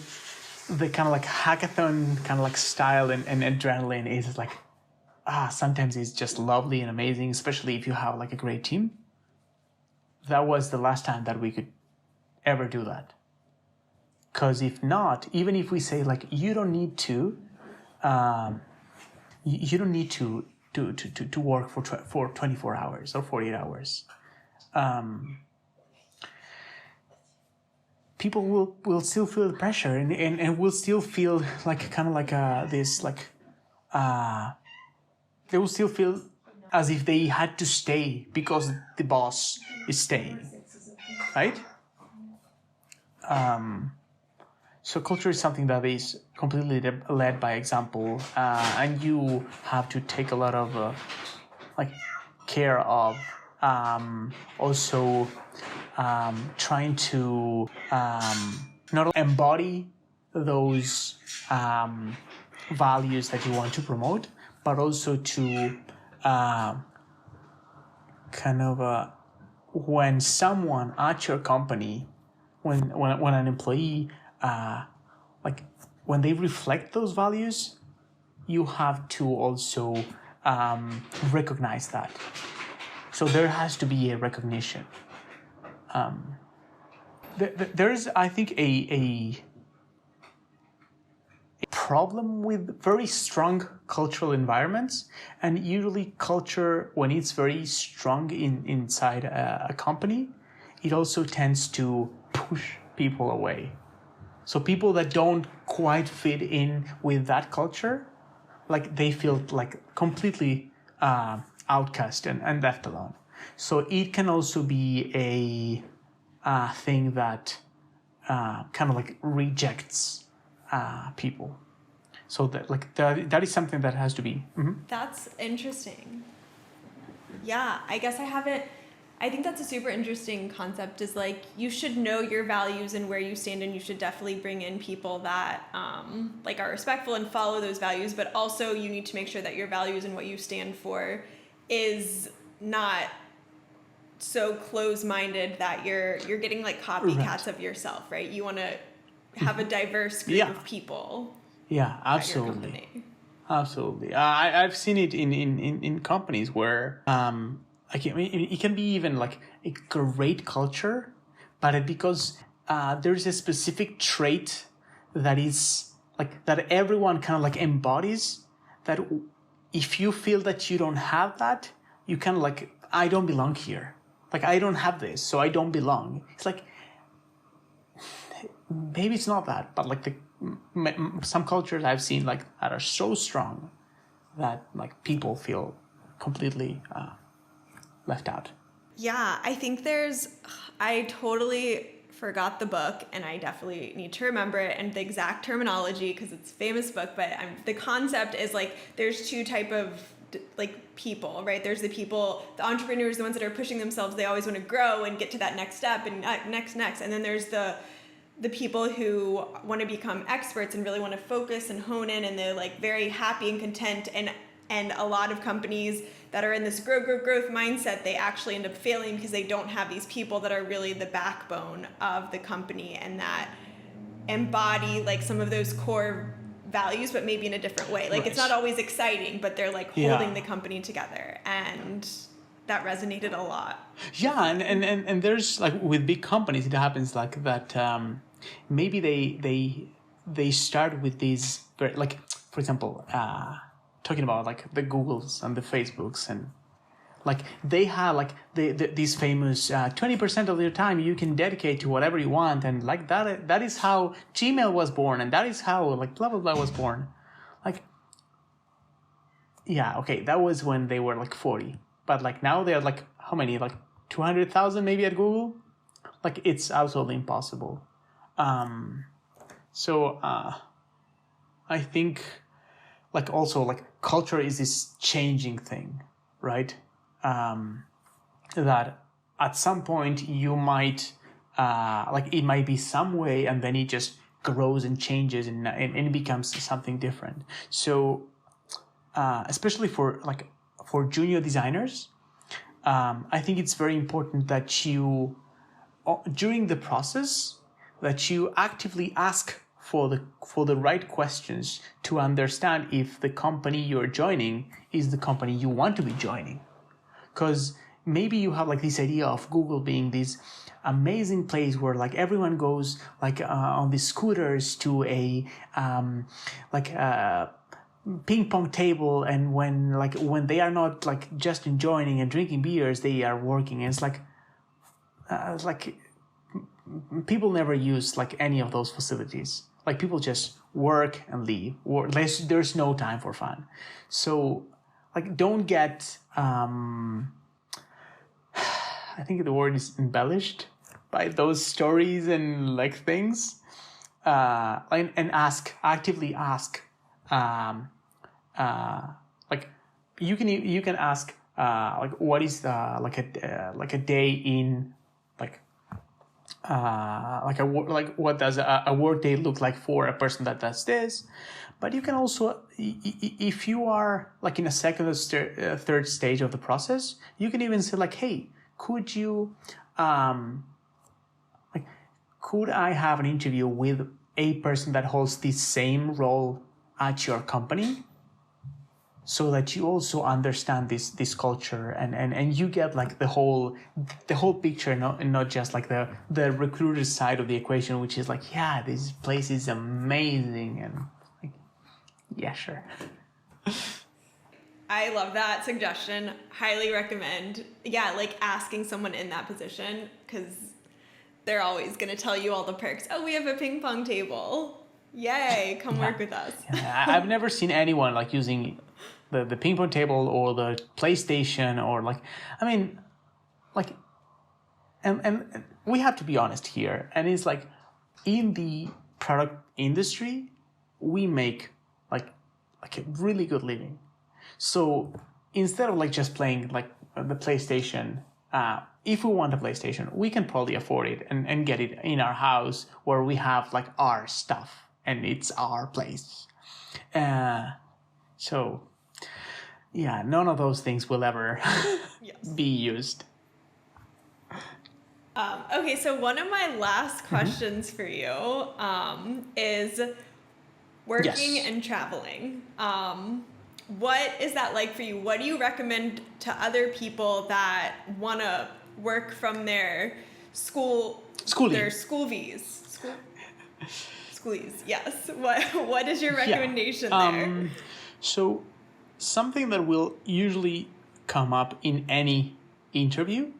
the kind of like hackathon kind of like style and adrenaline is like, sometimes it's just lovely and amazing, especially if you have like a great team. That was the last time that we could ever do that. Because if not, even if we say like, you don't need to work for 24 hours or 48 hours. People will still feel the pressure and will still feel like kind of like this like they will still feel as if they had to stay because the boss is staying, right? So culture is something that is completely led by example, and you have to take a lot of like care of also trying to not only embody those values that you want to promote, but also to when someone at your company, when an employee, like when they reflect those values, you have to also recognize that. So there has to be a recognition. there's, I think, a problem with very strong cultural environments, and usually culture, when it's very strong inside a company, it also tends to push people away. So people that don't quite fit in with that culture, like they feel like completely outcast and left alone. So it can also be a thing that kind of like rejects people. So that is something that has to be. Mm-hmm. That's interesting. Yeah, I guess I think that's a super interesting concept, is like you should know your values and where you stand, and you should definitely bring in people that like are respectful and follow those values, but also you need to make sure that your values and what you stand for is not so close-minded that you're getting like copycats of yourself, right? You want to have a diverse group of people. Yeah, absolutely. Absolutely. I've seen it in companies where it can be even like a great culture, but because there's a specific trait that is like that everyone kind of like embodies, that if you feel that you don't have that, you kind of like, I don't belong here. Like, I don't have this, so I don't belong. It's like, maybe it's not that, but like some cultures I've seen like that are so strong that like people feel completely left out. Yeah, I think I totally forgot the book, and I definitely need to remember it and the exact terminology because it's a famous book, but the concept is like there's two type of like people, right? There's the people, the entrepreneurs, the ones that are pushing themselves, they always want to grow and get to that next step and next, and then there's the people who want to become experts and really want to focus and hone in, and they're like very happy and content, and a lot of companies that are in this growth mindset, they actually end up failing because they don't have these people that are really the backbone of the company and that embody like some of those core values, but maybe in a different way. Like, right. It's not always exciting, but they're like holding the company together, and that resonated a lot. Yeah, and there's like with big companies, it happens like that. Maybe they start with these very, like, for example, talking about like the Googles and the Facebooks, and like they have like these famous 20% of their time you can dedicate to whatever you want, and like that is how Gmail was born, and that is how like blah blah blah was born. Like, yeah, okay, that was when they were like 40, but like now they're like how many, like 200,000 maybe at Google. Like, it's absolutely impossible. So I think like also like culture is this changing thing, right? That at some point you might like it might be some way, and then it just grows and changes and it becomes something different. So especially for junior designers, I think it's very important that you during the process that you actively ask for the right questions to understand if the company you're joining is the company you want to be joining. Because maybe you have like this idea of Google being this amazing place where like everyone goes like on the scooters to a ping pong table, and when they are not like just enjoying and drinking beers, they are working. And it's like people never use like any of those facilities. Like, people just work and leave, or there's no time for fun. So like, don't get I think the word is embellished by those stories and like things, and actively ask, like you can ask like what is like a day in what does a work day look like for a person that does this. But you can also, if you are like in a second or third stage of the process, you can even say like, hey, could you could I have an interview with a person that holds the same role at your company? so that you also understand this culture and you get like the whole picture, not just like the recruiter side of the equation, which is like, yeah, this place is amazing, and like, yeah, sure. I love that suggestion. Highly recommend. Yeah, like asking someone in that position, because they're always going to tell you all the perks. Oh, we have a ping pong table. Yay, come work with us. Yeah, I've never seen anyone like using the ping pong table or the PlayStation or like, I mean, like, and we have to be honest here. And it's like, in the product industry, we make like a really good living. So instead of like just playing like the PlayStation, if we want a PlayStation, we can probably afford it and get it in our house where we have like our stuff and it's our place. So yeah, none of those things will ever be used. Okay, so one of my last questions for you is working and traveling. What is that like for you? What do you recommend to other people that want to work from their their schoolies? Schoolies, yes. What is your recommendation there? So something that will usually come up in any interview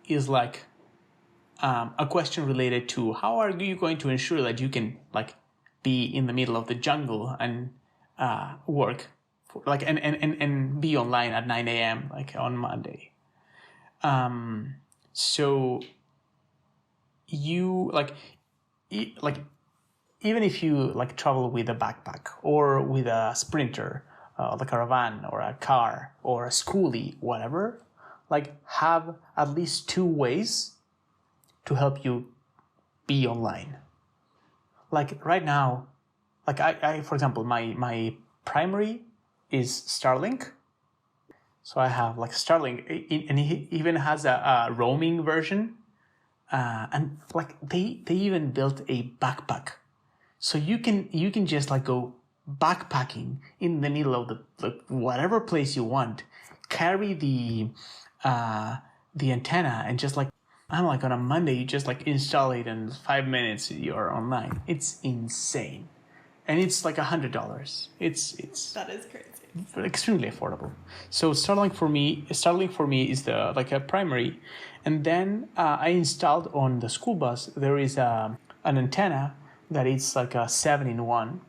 is like a question related to how are you going to ensure that you can like be in the middle of the jungle and work like and be online at 9 a.m. like on Monday. So you like even if you like travel with a backpack or with a sprinter, like a van or a car or a schoolie, whatever, like have at least 2 ways to help you be online. Like right now, like I for example, my primary is Starlink. So I have like Starlink, and it even has a roaming version. And like they even built a backpack. So you can just like go backpacking in the middle of the whatever place you want, carry the antenna, and just like, I'm like on a Monday, you just like install it and in 5 minutes you're online. It's insane. And it's like $100. It's That is crazy. Extremely affordable. So Starlink for me is the like a primary, and then I installed on the school bus. There is an antenna that is like a 7-in-1,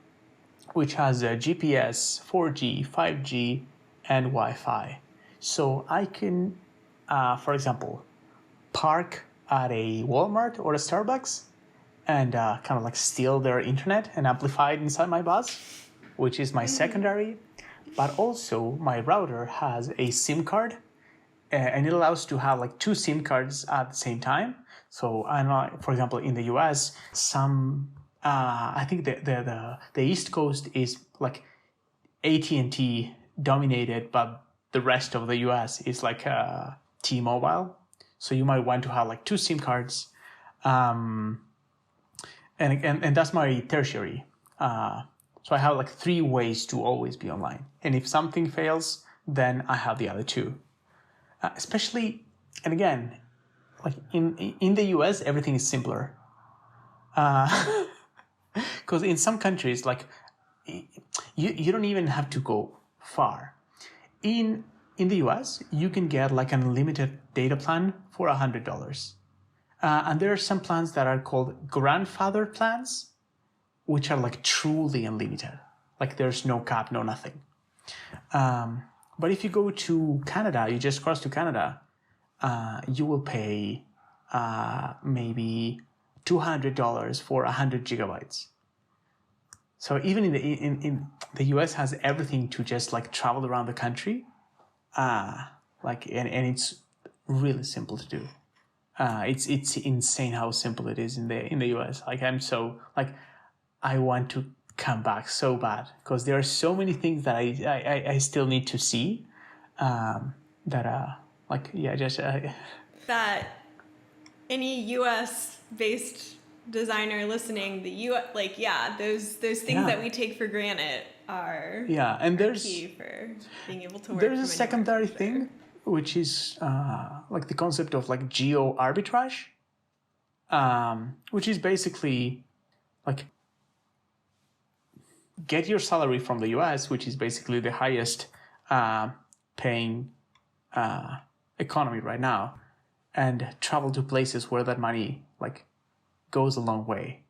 which has a GPS, 4G, 5G, and Wi-Fi. So I can, for example, park at a Walmart or a Starbucks and kind of like steal their internet and amplify it inside my bus, which is my secondary. But also my router has a SIM card, and it allows to have like 2 SIM cards at the same time. So for example, in the US, I think the East Coast is like AT&T dominated, but the rest of the US is like T-Mobile. So you might want to have like 2 SIM cards, and that's my tertiary. So I have like 3 ways to always be online. And if something fails, then I have the other 2. Especially, and again, like in the US, everything is simpler. Because in some countries, like you don't even have to go far. In the US, you can get like an unlimited data plan for $100. And there are some plans that are called grandfather plans, which are like truly unlimited. Like there's no cap, no nothing. But if you go to Canada, you just cross to Canada, you will pay maybe $200 for 100 gigabytes. So even in the US has everything to just like travel around the country, and it's really simple to do. It's insane how simple it is in the US. Like I want to come back so bad because there are so many things that I still need to see. That any US based designer listening, those things that we take for granted are and there's key for being able to work. There's a secondary thing, which is like the concept of like geo arbitrage, which is basically like get your salary from the US, which is basically the highest paying economy right now, and travel to places where that money like goes a long way,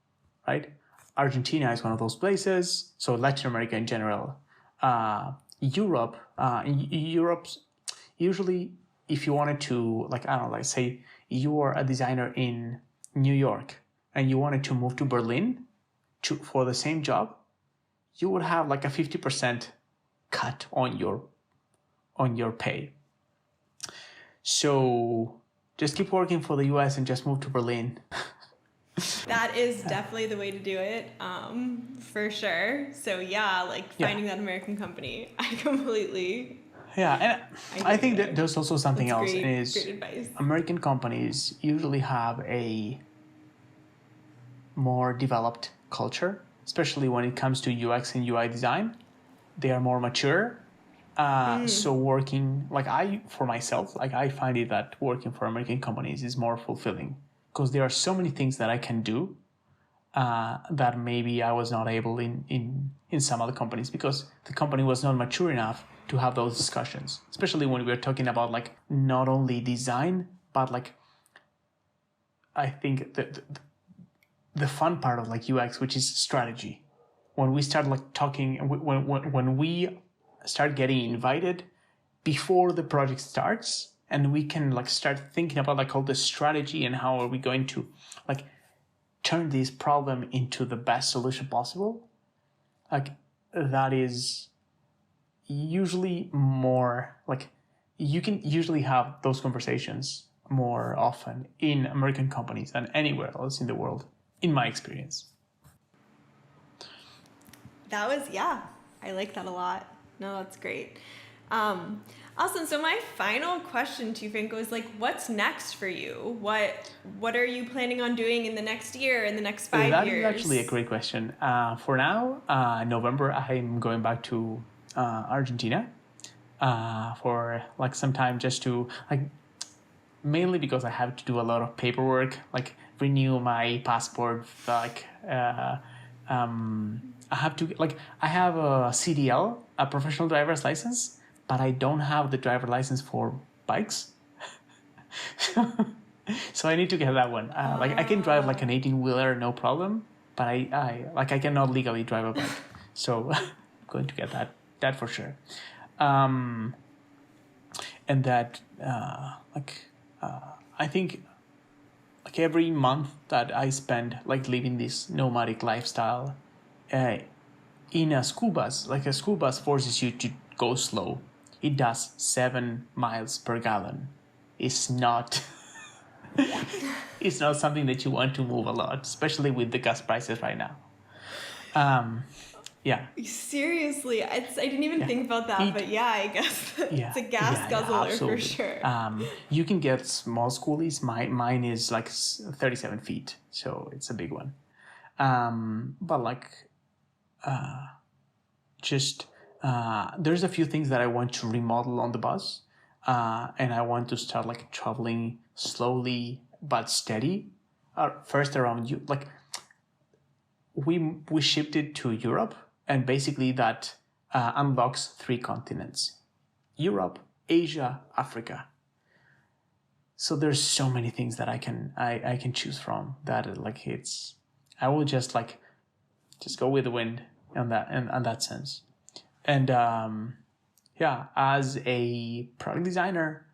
right? Argentina is one of those places. So Latin America in general, Europe's usually, if you wanted to, like, I don't know, like say you are a designer in New York and you wanted to move to Berlin for the same job, you would have like a 50% cut on your pay. So just keep working for the US and just move to Berlin. That is definitely the way to do it, for sure. So finding that American company, I completely... Yeah, and I think that there's also something else. Great advice. American companies usually have a more developed culture, especially when it comes to UX and UI design. They are more mature. So working, for myself, I find it that working for American companies is more fulfilling because there are so many things that I can do that maybe I was not able in some other companies because the company was not mature enough to have those discussions, especially when we're talking about not only design, but I think that the fun part of UX, which is strategy. When we start talking, when we start getting invited before the project starts, and we can start thinking about all the strategy and how are we going to turn this problem into the best solution possible. That is usually more you can usually have those conversations more often in American companies than anywhere else in the world, in my experience. That was, I like that a lot. No, that's great. Awesome. So my final question to you, Franco, is what's next for you? What are you planning on doing in the next year, in the next 5 years? That is actually a great question. For now, November, I'm going back to Argentina for some time, just to mainly because I have to do a lot of paperwork, renew my passport. I have to I have a CDL, a professional driver's license, but I don't have the driver license for bikes. So I need to get that one. I can drive an 18-wheeler, no problem, but I cannot legally drive a bike. So I'm going to get that for sure. And that I think every month that I spend living this nomadic lifestyle in a school bus, a school bus forces you to go slow. It does 7 miles per gallon. It's not it's not something that you want to move a lot, especially with the gas prices right now. Seriously, I didn't even think about that, but I guess it's a gas guzzler for sure. You can get small schoolies. Mine is 37 feet, so it's a big one. But there's a few things that I want to remodel on the bus, and I want to start traveling slowly but steady. First around you, we shipped it to Europe, and basically that unlocks 3 continents: Europe, Asia, Africa. So there's so many things that I can choose from that I will just go with the wind on that sense. And as a product designer,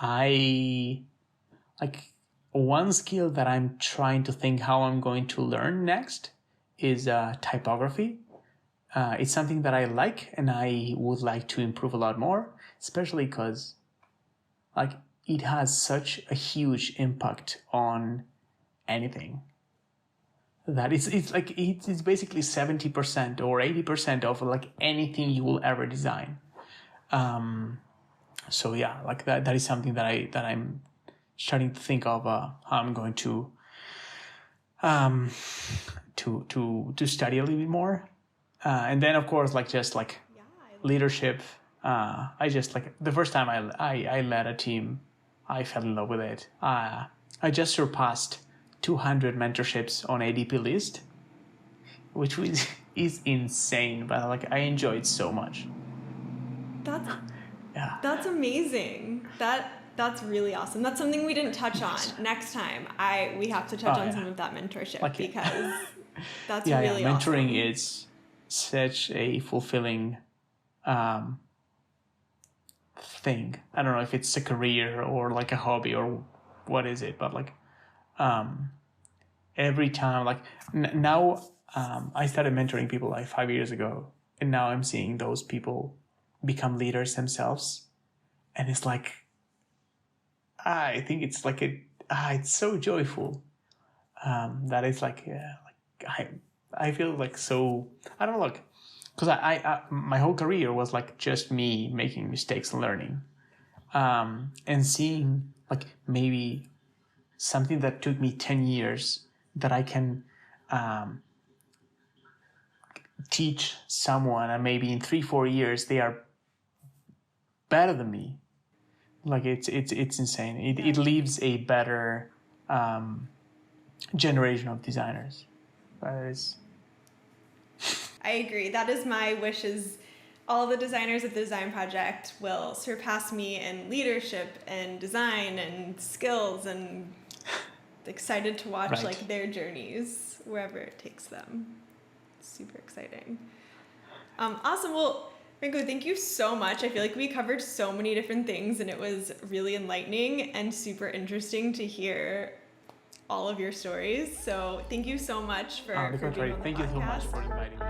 I one skill that I'm trying to think how I'm going to learn next is typography. It's something that I like and I would like to improve a lot more, especially because it has such a huge impact on anything. That it's basically 70% or 80% of anything you will ever design. So that is something that I'm starting to think of how I'm going to study a little bit more, and then of course leadership. I just the first time I led a team, I fell in love with it. I just surpassed 200 mentorships on ADP list, which is insane, but I enjoy it so much. That's amazing. That's really awesome. That's something we didn't touch on. Next time, we have to touch on some of that mentorship because that's really mentoring awesome. is such a fulfilling thing. I don't know if it's a career or a hobby or what is it, but every time now I started mentoring people 5 years ago, and now I'm seeing those people become leaders themselves, and it's I think it's it's so joyful that it's I feel so, I don't know, because I my whole career was just me making mistakes and learning, and seeing maybe something that took me 10 years that I can teach someone, and maybe in 3-4 years they are better than me. It's insane. It leaves a better generation of designers. I agree. That is my wish, is all the designers of the Design Project will surpass me in leadership and design and skills, and excited to watch their journeys wherever it takes them. Super exciting. Awesome. Well, Franco, thank you so much. I feel like we covered so many different things, and it was really enlightening and super interesting to hear all of your stories. So thank you so much for being on the podcast. Thank you so much for inviting me.